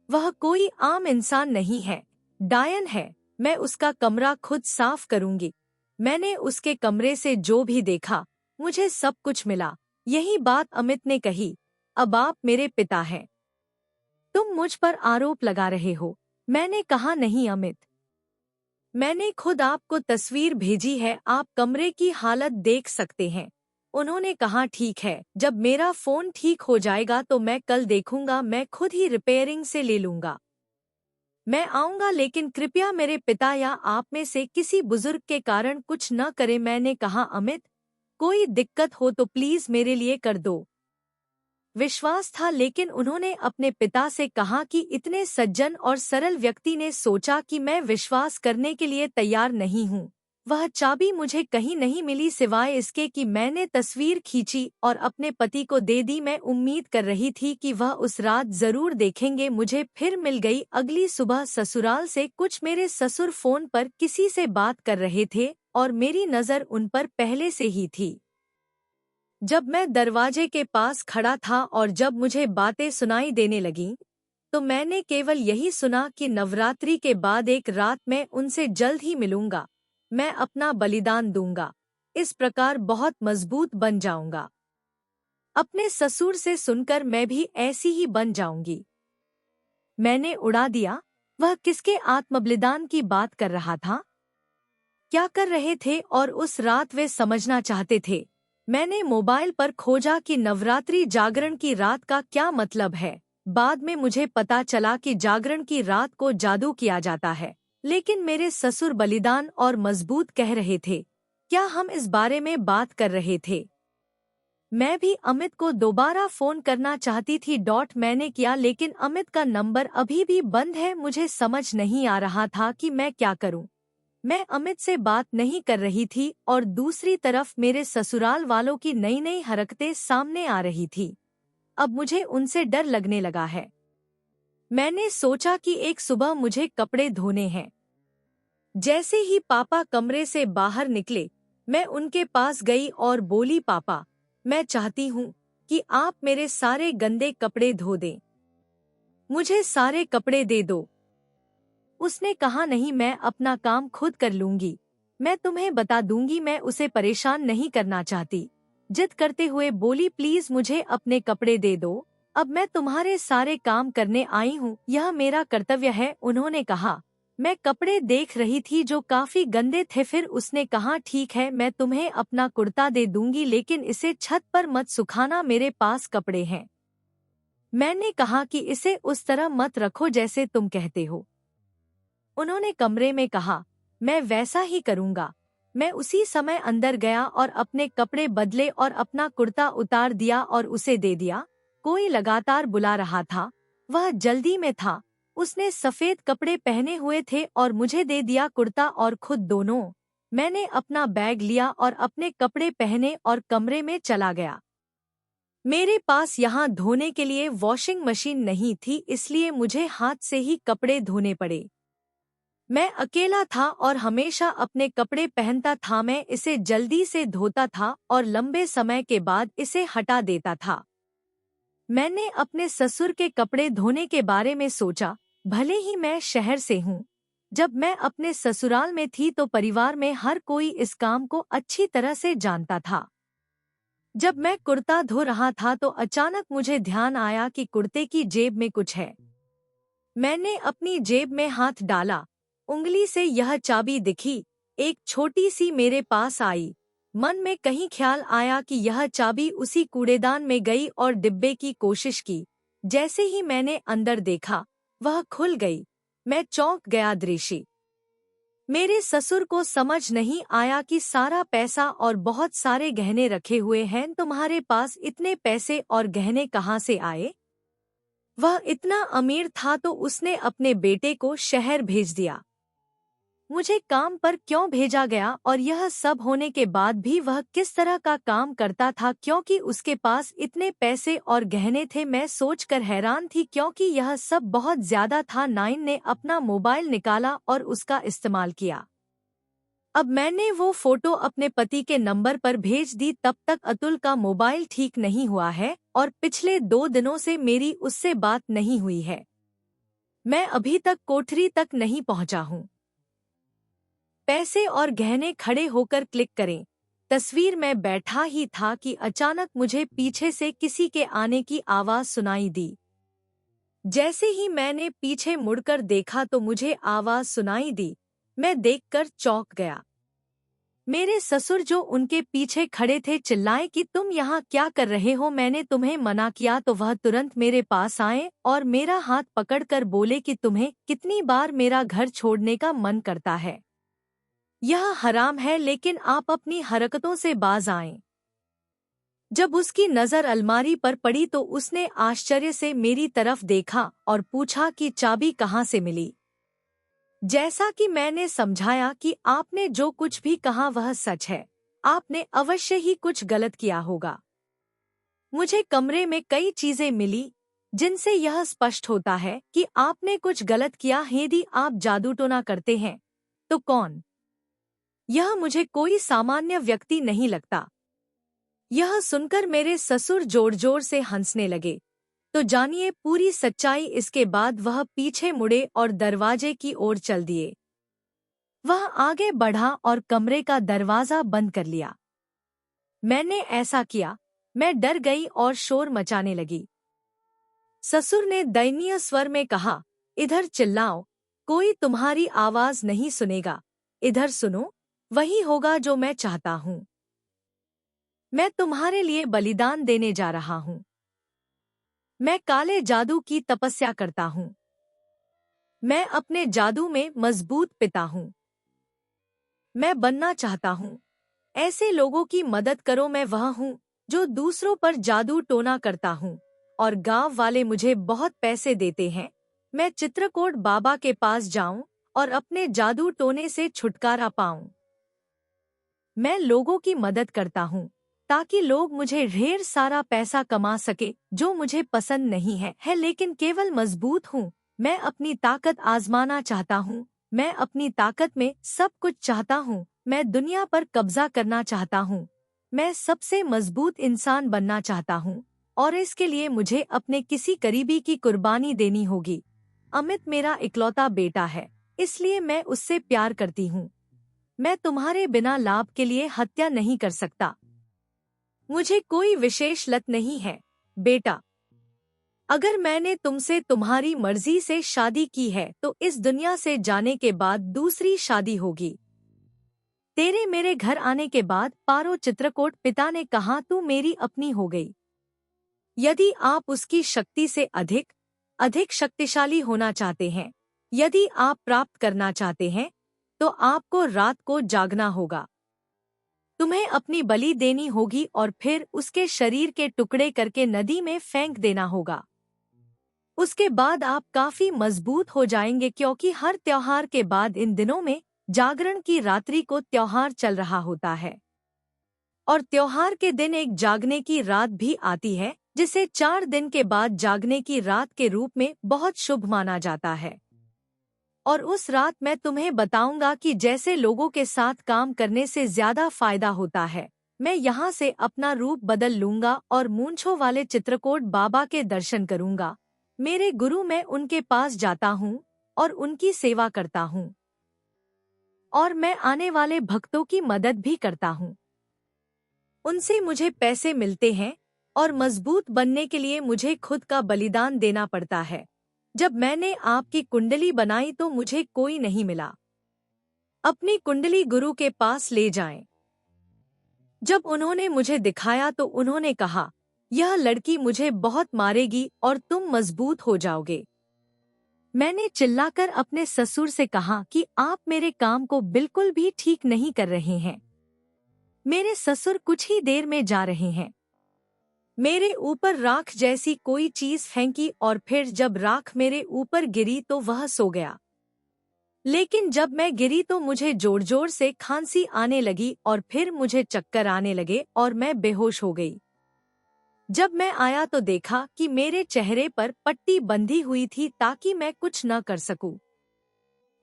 वह कोई आम इंसान नहीं है, डायन है। मैं उसका कमरा खुद साफ करूंगी। मैंने उसके कमरे से जो भी देखा, मुझे सब कुछ मिला। यही बात अमित ने कही। अब आप मेरे पिता हैं। तुम मुझ पर आरोप लगा रहे हो। मैंने कहा, नहीं अमित, मैंने खुद आपको तस्वीर भेजी है। आप कमरे की हालत देख सकते हैं। उन्होंने कहा, ठीक है, जब मेरा फोन ठीक हो जाएगा तो मैं कल देखूंगा। मैं खुद ही रिपेयरिंग से ले लूंगा। मैं आऊंगा, लेकिन कृपया मेरे पिता या आप में से किसी बुजुर्ग के कारण कुछ न करें। मैंने कहा, अमित, कोई दिक्कत हो तो प्लीज मेरे लिए कर दो। विश्वास था, लेकिन उन्होंने अपने पिता से कहा कि इतने सज्जन और सरल व्यक्ति ने सोचा कि मैं विश्वास करने के लिए तैयार नहीं हूँ। वह चाबी मुझे कहीं नहीं मिली, सिवाय इसके कि मैंने तस्वीर खींची और अपने पति को दे दी। मैं उम्मीद कर रही थी कि वह उस रात जरूर देखेंगे। मुझे फिर मिल गई। अगली सुबह ससुराल से कुछ मेरे ससुर फोन पर किसी से बात कर रहे थे और मेरी नज़र उन पर पहले से ही थी। जब मैं दरवाजे के पास खड़ा था और जब मुझे बातें सुनाई देने लगीं, तो मैंने केवल यही सुना कि नवरात्रि के बाद एक रात मैं उनसे जल्द ही मिलूंगा। मैं अपना बलिदान दूंगा। इस प्रकार बहुत मजबूत बन जाऊंगा। अपने ससुर से सुनकर मैं भी ऐसी ही बन जाऊंगी। मैंने उड़ा दिया। वह किसके आत्मबलिदान की बात कर रहा था? क्या कर रहे थे? और उस रात वे समझना चाहते थे। मैंने मोबाइल पर खोजा कि नवरात्रि जागरण की रात का क्या मतलब है। बाद में मुझे पता चला कि जागरण की रात को जादू किया जाता है, लेकिन मेरे ससुर बलिदान और मजबूत कह रहे थे। क्या हम इस बारे में बात कर रहे थे? मैं भी अमित को दोबारा फोन करना चाहती थी। मैंने किया, लेकिन अमित का नंबर अभी भी बंद है। मुझे समझ नहीं आ रहा था कि मैं क्या करूं। मैं अमित से बात नहीं कर रही थी और दूसरी तरफ मेरे ससुराल वालों की नई नई हरकतें सामने आ रही थी। अब मुझे उनसे डर लगने लगा है। मैंने सोचा कि एक सुबह मुझे कपड़े धोने हैं। जैसे ही पापा कमरे से बाहर निकले, मैं उनके पास गई और बोली, पापा, मैं चाहती हूँ कि आप मेरे सारे गंदे कपड़े धो दें। मुझे सारे कपड़े दे दो। उसने कहा, नहीं, मैं अपना काम खुद कर लूंगी। मैं तुम्हें बता दूंगी, मैं उसे परेशान नहीं करना चाहती। जिद करते हुए बोली, प्लीज मुझे अपने कपड़े दे दो। अब मैं तुम्हारे सारे काम करने आई हूँ, यह मेरा कर्तव्य है। उन्होंने कहा। मैं कपड़े देख रही थी जो काफी गंदे थे। फिर उसने कहा, ठीक है, मैं तुम्हें अपना कुर्ता दे दूंगी, लेकिन इसे छत पर मत सुखाना, मेरे पास कपड़े हैं। मैंने कहा कि इसे उस तरह मत रखो जैसे तुम कहते हो। उन्होंने कमरे में कहा, मैं वैसा ही करूंगा। मैं उसी समय अंदर गया और अपने कपड़े बदले और अपना कुर्ता उतार दिया और उसे दे दिया। कोई लगातार बुला रहा था। वह जल्दी में था। उसने सफेद कपड़े पहने हुए थे और मुझे दे दिया कुर्ता और खुद दोनों। मैंने अपना बैग लिया और अपने कपड़े पहने और कमरे में चला गया। मेरे पास यहाँ धोने के लिए वॉशिंग मशीन नहीं थी, इसलिए मुझे हाथ से ही कपड़े धोने पड़े। मैं अकेला था और हमेशा अपने कपड़े पहनता था। मैं इसे जल्दी से धोता था और लंबे समय के बाद इसे हटा देता था। मैंने अपने ससुर के कपड़े धोने के बारे में सोचा। भले ही मैं शहर से हूँ, जब मैं अपने ससुराल में थी तो परिवार में हर कोई इस काम को अच्छी तरह से जानता था। जब मैं कुर्ता धो रहा था तो अचानक मुझे ध्यान आया कि कुर्ते की जेब में कुछ है। मैंने अपनी जेब में हाथ डाला। उंगली से यह चाबी दिखी। एक छोटी सी मेरे पास आई। मन में कहीं ख्याल आया कि यह चाबी उसी कूड़ेदान में गई और डिब्बे की कोशिश की। जैसे ही मैंने अंदर देखा, वह खुल गई। मैं चौंक गया। दृष्टि मेरे ससुर को समझ नहीं आया कि सारा पैसा और बहुत सारे गहने रखे हुए हैं। तुम्हारे पास इतने पैसे और गहने कहाँ से आए? वह इतना अमीर था तो उसने अपने बेटे को शहर भेज दिया। मुझे काम पर क्यों भेजा गया और यह सब होने के बाद भी वह किस तरह का काम करता था, क्योंकि उसके पास इतने पैसे और गहने थे? मैं सोचकर हैरान थी क्योंकि यह सब बहुत ज्यादा था। नाइन ने अपना मोबाइल निकाला और उसका इस्तेमाल किया। अब मैंने वो फोटो अपने पति के नंबर पर भेज दी। तब तक अतुल का मोबाइल ठीक नहीं हुआ है और पिछले 2 दिनों से मेरी उससे बात नहीं हुई है। मैं अभी तक कोठरी तक नहीं पहुंचा हूँ। पैसे और गहने खड़े होकर क्लिक करें। तस्वीर में बैठा ही था कि अचानक मुझे पीछे से किसी के आने की आवाज सुनाई दी। जैसे ही मैंने पीछे मुड़कर देखा तो मुझे आवाज सुनाई दी। मैं देखकर चौंक गया। मेरे ससुर जो उनके पीछे खड़े थे चिल्लाए कि तुम यहाँ क्या कर रहे हो? मैंने तुम्हें मना किया तो वह तुरंत मेरे पास आए और मेरा हाथ पकड़कर बोले कि तुम्हें कितनी बार मेरा घर छोड़ने का मन करता है। यह हराम है, लेकिन आप अपनी हरकतों से बाज आएं। जब उसकी नजर अलमारी पर पड़ी तो उसने आश्चर्य से मेरी तरफ देखा और पूछा कि चाबी कहाँ से मिली। जैसा कि मैंने समझाया कि आपने जो कुछ भी कहा वह सच है। आपने अवश्य ही कुछ गलत किया होगा। मुझे कमरे में कई चीजें मिली जिनसे यह स्पष्ट होता है कि आपने कुछ गलत किया। यदि आप जादू टोना करते हैं तो कौन? यह मुझे कोई सामान्य व्यक्ति नहीं लगता। यह सुनकर मेरे ससुर जोर जोर से हंसने लगे। तो जानिए पूरी सच्चाई। इसके बाद वह पीछे मुड़े और दरवाजे की ओर चल दिए। वह आगे बढ़ा और कमरे का दरवाजा बंद कर लिया। मैंने ऐसा किया। मैं डर गई और शोर मचाने लगी। ससुर ने दयनीय स्वर में कहा, इधर चिल्लाओ, कोई तुम्हारी आवाज नहीं सुनेगा। इधर सुनो, वही होगा जो मैं चाहता हूँ। मैं तुम्हारे लिए बलिदान देने जा रहा हूँ। मैं काले जादू की तपस्या करता हूँ। मैं अपने जादू में मजबूत पिता हूँ। मैं बनना चाहता हूँ। ऐसे लोगों की मदद करो। मैं वह हूँ जो दूसरों पर जादू टोना करता हूँ और गांव वाले मुझे बहुत पैसे देते हैं। मैं चित्रकूट बाबा के पास जाऊं और अपने जादू टोने से छुटकारा पाऊं। मैं लोगों की मदद करता हूँ ताकि लोग मुझे ढेर सारा पैसा कमा सके, जो मुझे पसंद नहीं है, लेकिन केवल मजबूत हूँ। मैं अपनी ताकत आजमाना चाहता हूँ। मैं अपनी ताकत में सब कुछ चाहता हूँ। मैं दुनिया पर कब्जा करना चाहता हूँ। मैं सबसे मजबूत इंसान बनना चाहता हूँ। और इसके लिए मुझे अपने किसी करीबी की कुर्बानी देनी होगी। अमित मेरा इकलौता बेटा है, इसलिए मैं उससे प्यार करती हूँ। मैं तुम्हारे बिना लाभ के लिए हत्या नहीं कर सकता। मुझे कोई विशेष लत नहीं है, बेटा। अगर मैंने तुमसे तुम्हारी मर्जी से शादी की है तो इस दुनिया से जाने के बाद दूसरी शादी होगी। तेरे मेरे घर आने के बाद पारो चित्रकोट पिता ने कहा तू मेरी अपनी हो गई। यदि आप उसकी शक्ति से अधिक अधिक शक्तिशाली होना चाहते हैं, यदि आप प्राप्त करना चाहते हैं, तो आपको रात को जागना होगा। तुम्हें अपनी बलि देनी होगी और फिर उसके शरीर के टुकड़े करके नदी में फेंक देना होगा। उसके बाद आप काफी मजबूत हो जाएंगे, क्योंकि हर त्योहार के बाद इन दिनों में जागरण की रात्रि को त्योहार चल रहा होता है। और त्योहार के दिन एक जागने की रात भी आती है, जिसे 4 दिन के बाद जागने की रात के रूप में बहुत शुभ माना जाता है। और उस रात मैं तुम्हें बताऊंगा कि जैसे लोगों के साथ काम करने से ज्यादा फायदा होता है। मैं यहाँ से अपना रूप बदल लूंगा और मूंछों वाले चित्रकोट बाबा के दर्शन करूंगा। मेरे गुरु, मैं उनके पास जाता हूँ और उनकी सेवा करता हूँ, और मैं आने वाले भक्तों की मदद भी करता हूँ। उनसे मुझे पैसे मिलते हैं और मजबूत बनने के लिए मुझे खुद का बलिदान देना पड़ता है। जब मैंने आपकी कुंडली बनाई तो मुझे कोई नहीं मिला। अपनी कुंडली गुरु के पास ले जाएं। जब उन्होंने मुझे दिखाया तो उन्होंने कहा, यह लड़की मुझे बहुत मारेगी और तुम मजबूत हो जाओगे। मैंने चिल्लाकर अपने ससुर से कहा कि आप मेरे काम को बिल्कुल भी ठीक नहीं कर रहे हैं। मेरे ससुर कुछ ही देर में जा रहे हैं। मेरे ऊपर राख जैसी कोई चीज फेंकी और फिर जब राख मेरे ऊपर गिरी तो वह सो गया। लेकिन जब मैं गिरी तो मुझे जोर जोर से खांसी आने लगी और फिर मुझे चक्कर आने लगे और मैं बेहोश हो गई। जब मैं आया तो देखा कि मेरे चेहरे पर पट्टी बंधी हुई थी ताकि मैं कुछ न कर सकूं।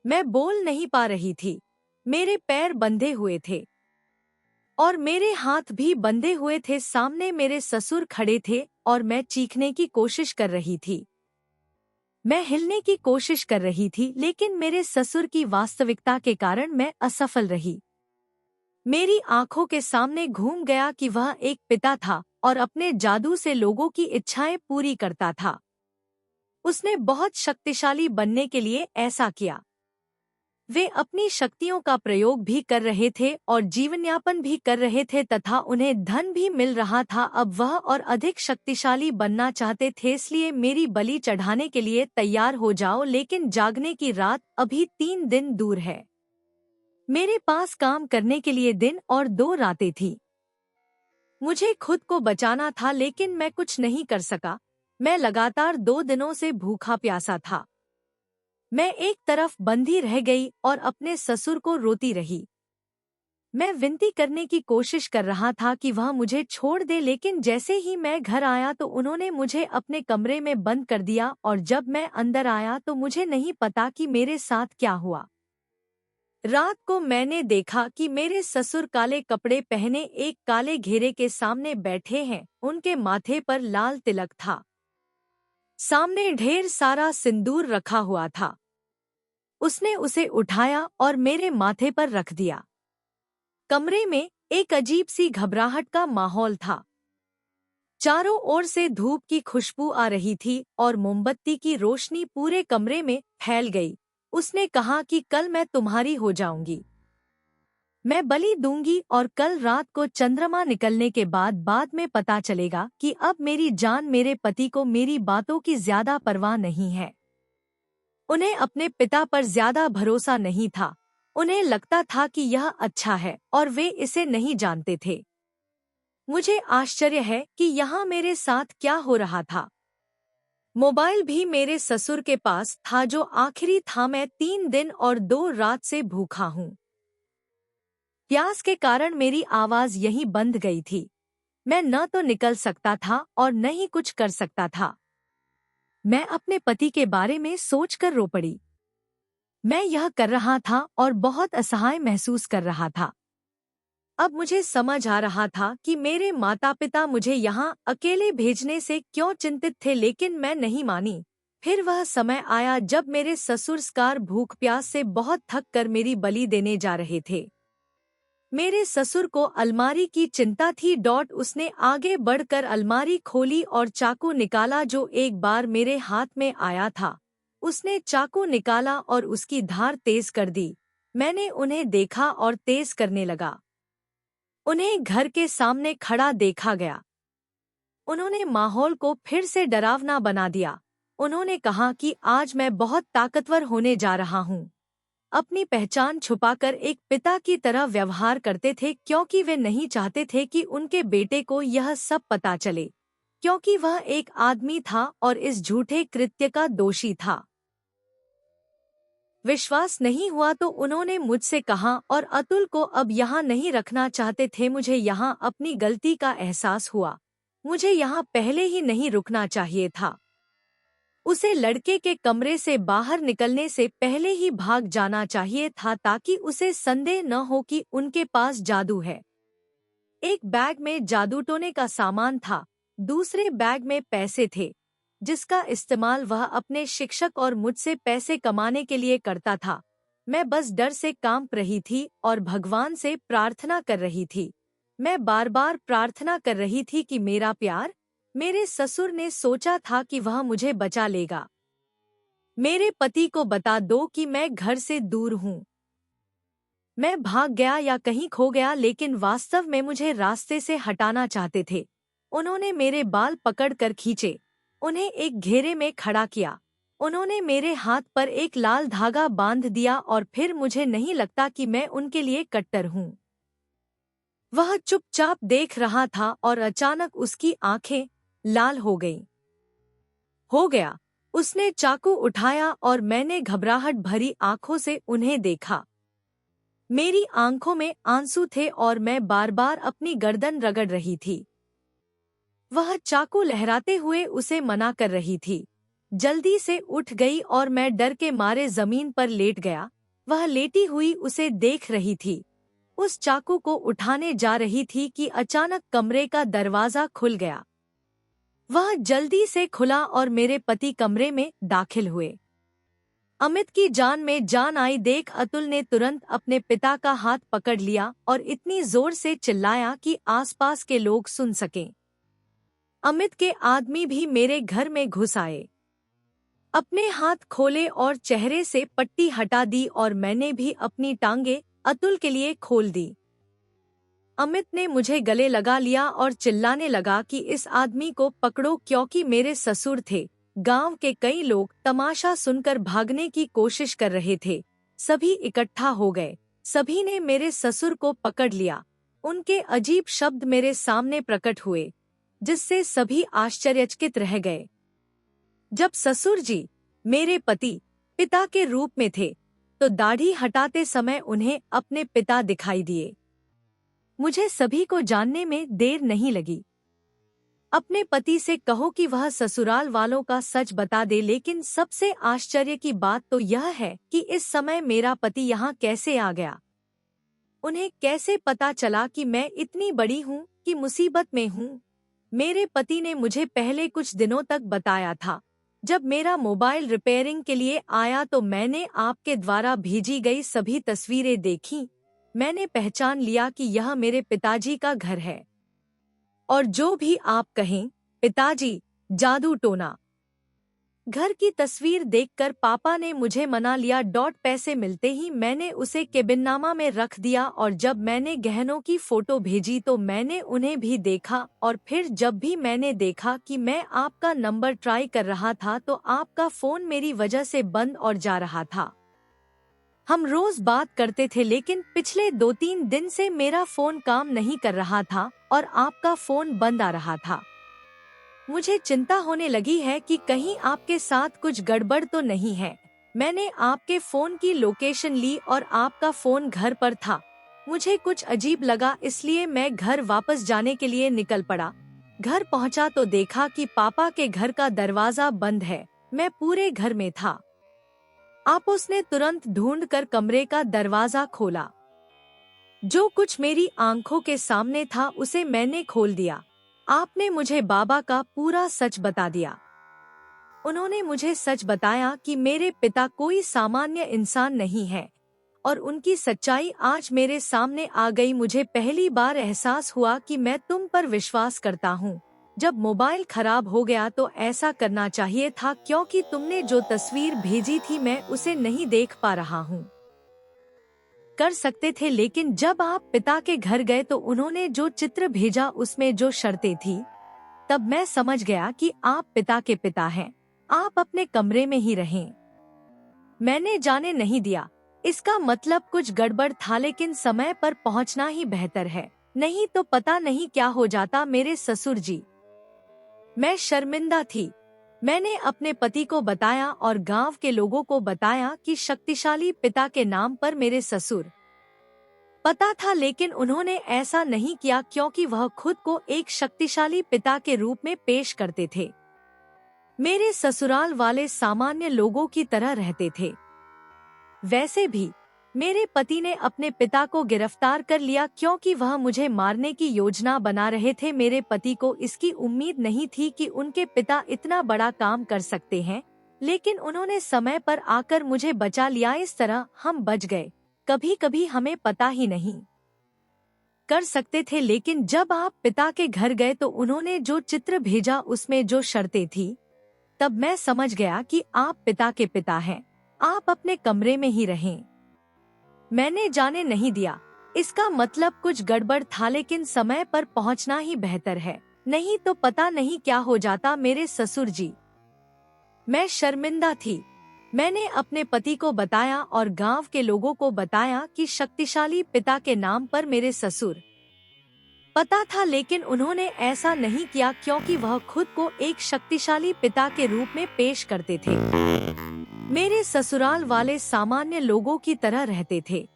मैं बोल नहीं पा रही थी। मेरे पैर बंधे हुए थे और मेरे हाथ भी बंधे हुए थे। सामने मेरे ससुर खड़े थे और मैं चीखने की कोशिश कर रही थी। मैं हिलने की कोशिश कर रही थी, लेकिन मेरे ससुर की वास्तविकता के कारण मैं असफल रही। मेरी आंखों के सामने घूम गया कि वह एक पिता था और अपने जादू से लोगों की इच्छाएं पूरी करता था। उसने बहुत शक्तिशाली बनने के लिए ऐसा किया। वे अपनी शक्तियों का प्रयोग भी कर रहे थे और जीवनयापन भी कर रहे थे तथा उन्हें धन भी मिल रहा था। अब वह और अधिक शक्तिशाली बनना चाहते थे, इसलिए मेरी बलि चढ़ाने के लिए तैयार हो जाओ। लेकिन जागने की रात अभी 3 दिन दूर है। मेरे पास काम करने के लिए दिन और 2 रातें थी। मुझे खुद को बचाना था, लेकिन मैं कुछ नहीं कर सका। मैं लगातार 2 दिनों से भूखा प्यासा था। मैं एक तरफ बंधी रह गई और अपने ससुर को रोती रही। मैं विनती करने की कोशिश कर रहा था कि वह मुझे छोड़ दे, लेकिन जैसे ही मैं घर आया तो उन्होंने मुझे अपने कमरे में बंद कर दिया और जब मैं अंदर आया तो मुझे नहीं पता कि मेरे साथ क्या हुआ। रात को मैंने देखा कि मेरे ससुर काले कपड़े पहने एक काले घेरे के सामने बैठे हैं। उनके माथे पर लाल तिलक था। सामने ढेर सारा सिंदूर रखा हुआ था। उसने उसे उठाया और मेरे माथे पर रख दिया। कमरे में एक अजीब सी घबराहट का माहौल था। चारों ओर से धूप की खुशबू आ रही थी और मोमबत्ती की रोशनी पूरे कमरे में फैल गई। उसने कहा कि कल मैं तुम्हारी हो जाऊंगी। मैं बलि दूंगी और कल रात को चंद्रमा निकलने के बाद में पता चलेगा कि अब मेरी जान मेरे पति को मेरी बातों की ज्यादा परवाह नहीं है। उन्हें अपने पिता पर ज्यादा भरोसा नहीं था। उन्हें लगता था कि यह अच्छा है और वे इसे नहीं जानते थे। मुझे आश्चर्य है कि यहाँ मेरे साथ क्या हो रहा था। मोबाइल भी मेरे ससुर के पास था, जो आखिरी था। मैं 3 दिन और 2 रात से भूखा हूँ। प्यास के कारण मेरी आवाज यहीं बंद गई थी। मैं न तो निकल सकता था और न ही कुछ कर सकता था। मैं अपने पति के बारे में सोचकर रो पड़ी। मैं यह कर रहा था और बहुत असहाय महसूस कर रहा था। अब मुझे समझ आ रहा था कि मेरे माता पिता मुझे यहाँ अकेले भेजने से क्यों चिंतित थे, लेकिन मैं नहीं मानी। फिर वह समय आया जब मेरे ससुर स्कार भूख प्यास से बहुत थक कर मेरी बलि देने जा रहे थे। मेरे ससुर को अलमारी की चिंता थी। उसने आगे बढ़कर अलमारी खोली और चाकू निकाला जो एक बार मेरे हाथ में आया था। उसने चाकू निकाला और उसकी धार तेज कर दी। मैंने उन्हें देखा और तेज करने लगा। उन्हें घर के सामने खड़ा देखा गया। उन्होंने माहौल को फिर से डरावना बना दिया। उन्होंने कहा कि आज मैं बहुत ताकतवर होने जा रहा हूँ। अपनी पहचान छुपाकर एक पिता की तरह व्यवहार करते थे, क्योंकि वे नहीं चाहते थे कि उनके बेटे को यह सब पता चले, क्योंकि वह एक आदमी था और इस झूठे कृत्य का दोषी था। विश्वास नहीं हुआ तो उन्होंने मुझसे कहा और अतुल को अब यहाँ नहीं रखना चाहते थे। मुझे यहाँ अपनी गलती का एहसास हुआ। मुझे यहाँ पहले ही नहीं रुकना चाहिए था। उसे लड़के के कमरे से बाहर निकलने से पहले ही भाग जाना चाहिए था, ताकि उसे संदेह न हो कि उनके पास जादू है। एक बैग में जादू टोने का सामान था, दूसरे बैग में पैसे थे, जिसका इस्तेमाल वह अपने शिक्षक और मुझसे पैसे कमाने के लिए करता था। मैं बस डर से कांप रही थी और भगवान से प्रार्थना कर रही थी। मैं बार बार प्रार्थना कर रही थी कि मेरा प्यार। मेरे ससुर ने सोचा था कि वह मुझे बचा लेगा। मेरे पति को बता दो कि मैं घर से दूर हूँ। मैं भाग गया या कहीं खो गया, लेकिन वास्तव में मुझे रास्ते से हटाना चाहते थे। उन्होंने मेरे बाल पकड़कर खींचे, उन्हें एक घेरे में खड़ा किया। उन्होंने मेरे हाथ पर एक लाल धागा बांध दिया और फिर मुझे नहीं लगता कि मैं उनके लिए कट्टर हूँ। वह चुपचाप देख रहा था और अचानक उसकी आंखें लाल हो गईं। हो गया। उसने चाकू उठाया और मैंने घबराहट भरी आंखों से उन्हें देखा। मेरी आंखों में आंसू थे और मैं बार बार अपनी गर्दन रगड़ रही थी। वह चाकू लहराते हुए उसे मना कर रही थी। जल्दी से उठ गई और मैं डर के मारे जमीन पर लेट गया। वह लेटी हुई उसे देख रही थी। उस चाकू को उठाने जा रही थी कि अचानक कमरे का दरवाजा खुल गया। वह जल्दी से खुला और मेरे पति कमरे में दाखिल हुए। अमित की जान में जान आई देख अतुल ने तुरंत अपने पिता का हाथ पकड़ लिया और इतनी जोर से चिल्लाया कि आसपास के लोग सुन सकें। अमित के आदमी भी मेरे घर में घुस आए। अपने हाथ खोले और चेहरे से पट्टी हटा दी और मैंने भी अपनी टांगे अतुल के लिए खोल दी। अमित ने मुझे गले लगा लिया और चिल्लाने लगा कि इस आदमी को पकड़ो, क्योंकि मेरे ससुर थे। गांव के कई लोग तमाशा सुनकर भागने की कोशिश कर रहे थे। सभी इकट्ठा हो गए। सभी ने मेरे ससुर को पकड़ लिया। उनके अजीब शब्द मेरे सामने प्रकट हुए, जिससे सभी आश्चर्यचकित रह गए। जब ससुर जी मेरे पति पिता के रूप में थे, तो दाढ़ी हटाते समय उन्हें अपने पिता दिखाई दिए। मुझे सभी को जानने में देर नहीं लगी। अपने पति से कहो कि वह ससुराल वालों का सच बता दे, लेकिन सबसे आश्चर्य की बात तो यह है कि इस समय मेरा पति यहाँ कैसे आ गया। उन्हें कैसे पता चला कि मैं इतनी बड़ी हूँ कि मुसीबत में हूँ। मेरे पति ने मुझे पहले कुछ दिनों तक बताया था। जब मेरा मोबाइल रिपेयरिंग के लिए आया तो मैंने आपके द्वारा भेजी गई सभी तस्वीरें देखीं। मैंने पहचान लिया कि यह मेरे पिताजी का घर है। और जो भी आप कहें पिताजी, जादू टोना। घर की तस्वीर देखकर पापा ने मुझे मना लिया। पैसे मिलते ही मैंने उसे केबिननामा में रख दिया और जब मैंने गहनों की फोटो भेजी तो मैंने उन्हें भी देखा। और फिर जब भी मैंने देखा कि मैं आपका नंबर ट्राई कर रहा था तो आपका फोन मेरी वजह से बंद और जा रहा था। हम रोज बात करते थे, लेकिन पिछले 2-3 दिन से मेरा फोन काम नहीं कर रहा था और आपका फोन बंद आ रहा था। मुझे चिंता होने लगी है कि कहीं आपके साथ कुछ गड़बड़ तो नहीं है। मैंने आपके फोन की लोकेशन ली और आपका फोन घर पर था। मुझे कुछ अजीब लगा, इसलिए मैं घर वापस जाने के लिए निकल पड़ा। घर पहुंचा तो देखा कि पापा के घर का दरवाजा बंद है। मैं पूरे घर में था। आप उसने तुरंत ढूंढकर कमरे का दरवाजा खोला। जो कुछ मेरी आंखों के सामने था उसे मैंने खोल दिया। आपने मुझे बाबा का पूरा सच बता दिया। उन्होंने मुझे सच बताया कि मेरे पिता कोई सामान्य इंसान नहीं है और उनकी सच्चाई आज मेरे सामने आ गई। मुझे पहली बार एहसास हुआ कि मैं तुम पर विश्वास करता हूँ। जब मोबाइल खराब हो गया तो ऐसा करना चाहिए था क्योंकि तुमने जो तस्वीर भेजी थी मैं उसे नहीं देख पा रहा हूँ। कर सकते थे, लेकिन जब आप पिता के घर गए तो उन्होंने जो चित्र भेजा उसमें जो शर्तें थी, तब मैं समझ गया कि आप पिता के पिता हैं। आप अपने कमरे में ही रहें। मैंने जाने नहीं दिया। इसका मतलब कुछ गड़बड़ था, लेकिन समय पर पहुंचना ही बेहतर है, नहीं तो पता नहीं क्या हो जाता मेरे ससुर जी। मैं शर्मिंदा थी। मैंने अपने पति को बताया और गांव के लोगों को बताया कि शक्तिशाली पिता के नाम पर मेरे ससुर पता था, लेकिन उन्होंने ऐसा नहीं किया क्योंकि वह खुद को एक शक्तिशाली पिता के रूप में पेश करते थे। मेरे ससुराल वाले सामान्य लोगों की तरह रहते थे। वैसे भी मेरे पति ने अपने पिता को गिरफ्तार कर लिया क्योंकि वह मुझे मारने की योजना बना रहे थे। मेरे पति को इसकी उम्मीद नहीं थी कि उनके पिता इतना बड़ा काम कर सकते हैं, लेकिन उन्होंने समय पर आकर मुझे बचा लिया। इस तरह हम बच गए। कभी कभी हमें पता ही नहीं कर सकते थे, लेकिन जब आप पिता के घर गए तो उन्होंने जो चित्र भेजा उसमें जो शर्तें थी, तब मैं समझ गया कि आप पिता के पिता हैं। आप अपने कमरे में ही रहें। मैंने जाने नहीं दिया। इसका मतलब कुछ गड़बड़ था, लेकिन समय पर पहुंचना ही बेहतर है, नहीं तो पता नहीं क्या हो जाता मेरे ससुर जी। मैं शर्मिंदा थी। मैंने अपने पति को बताया और गांव के लोगों को बताया कि शक्तिशाली पिता के नाम पर मेरे ससुर पता था, लेकिन उन्होंने ऐसा नहीं किया क्योंकि वह खुद को एक शक्तिशाली पिता के रूप में पेश करते थे। मेरे ससुराल वाले सामान्य लोगों की तरह रहते थे।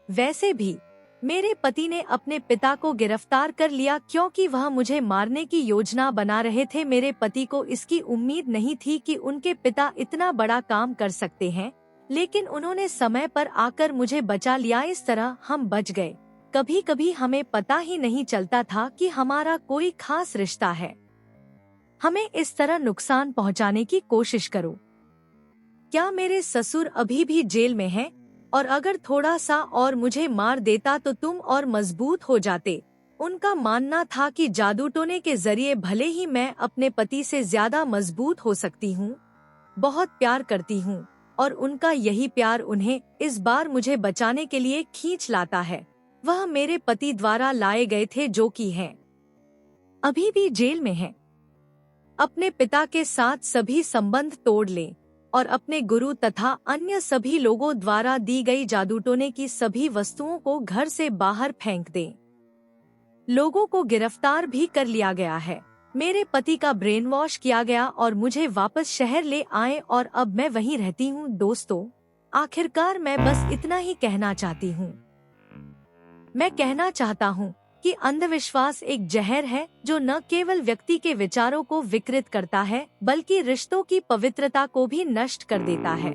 वैसे भी मेरे पति ने अपने पिता को गिरफ्तार कर लिया क्योंकि वह मुझे मारने की योजना बना रहे थे। मेरे पति को इसकी उम्मीद नहीं थी कि उनके पिता इतना बड़ा काम कर सकते हैं, लेकिन उन्होंने समय पर आकर मुझे बचा लिया। इस तरह हम बच गए। कभी कभी हमें पता ही नहीं चलता था कि हमारा कोई खास रिश्ता है। हमें इस तरह नुकसान पहुंचाने की कोशिश करो। क्या मेरे ससुर अभी भी जेल में हैं? और अगर थोड़ा सा और मुझे मार देता तो तुम और मजबूत हो जाते। उनका मानना था कि जादू टोने के जरिए भले ही मैं अपने पति से ज्यादा मजबूत हो सकती हूँ। बहुत प्यार करती हूँ और उनका यही प्यार उन्हें इस बार मुझे बचाने के लिए खींच लाता है। वह मेरे पति द्वारा लाए गए थे, जो कि हैं अभी भी जेल में हैं। अपने पिता के साथ सभी संबंध तोड़ लें और अपने गुरु तथा अन्य सभी लोगों द्वारा दी गई जादूटोने की सभी वस्तुओं को घर से बाहर फेंक दें। लोगों को गिरफ्तार भी कर लिया गया है। मेरे पति का ब्रेन वॉश किया गया और मुझे वापस शहर ले आए और अब मैं वहीं रहती हूँ। दोस्तों, आखिरकार मैं बस इतना ही कहना चाहती हूँ। मैं कहना चाहता हूँ कि अंधविश्वास एक जहर है जो न केवल व्यक्ति के विचारों को विकृत करता है, बल्कि रिश्तों की पवित्रता को भी नष्ट कर देता है।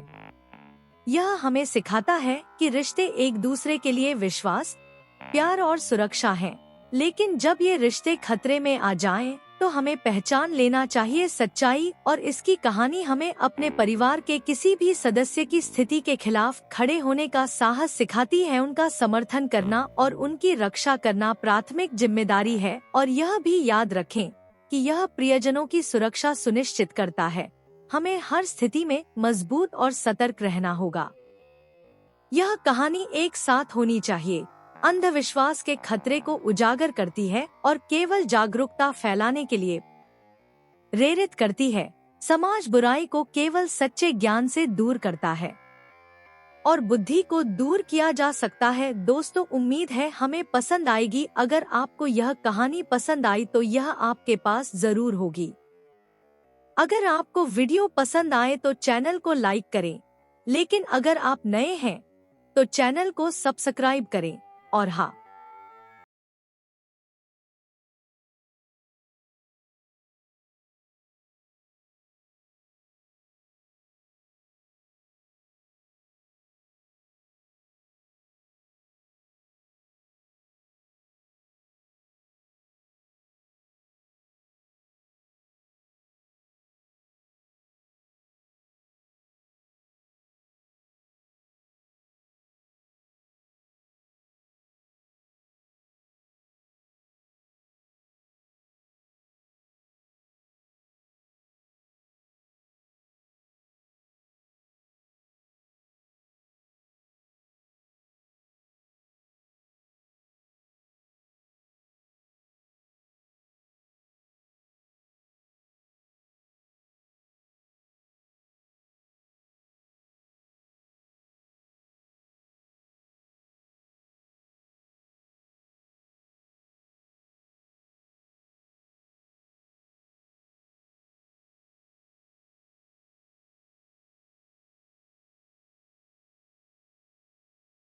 यह हमें सिखाता है कि रिश्ते एक दूसरे के लिए विश्वास, प्यार और सुरक्षा हैं। लेकिन जब ये रिश्ते खतरे में आ जाएं, तो हमें पहचान लेना चाहिए सच्चाई, और इसकी कहानी हमें अपने परिवार के किसी भी सदस्य की स्थिति के खिलाफ खड़े होने का साहस सिखाती है। उनका समर्थन करना और उनकी रक्षा करना प्राथमिक जिम्मेदारी है, और यह भी याद रखें कि यह प्रियजनों की सुरक्षा सुनिश्चित करता है। हमें हर स्थिति में मजबूत और सतर्क रहना होगा। यह कहानी एक साथ होनी चाहिए, अंधविश्वास के खतरे को उजागर करती है और केवल जागरूकता फैलाने के लिए प्रेरित करती है। समाज बुराई को केवल सच्चे ज्ञान से दूर करता है और बुद्धि को दूर किया जा सकता है। दोस्तों, उम्मीद है हमें पसंद आएगी। अगर आपको यह कहानी पसंद आई तो यह आपके पास जरूर होगी। अगर आपको वीडियो पसंद आए तो चैनल को लाइक करें, लेकिन अगर आप नए हैं तो चैनल को सब्सक्राइब करें। और हाँ,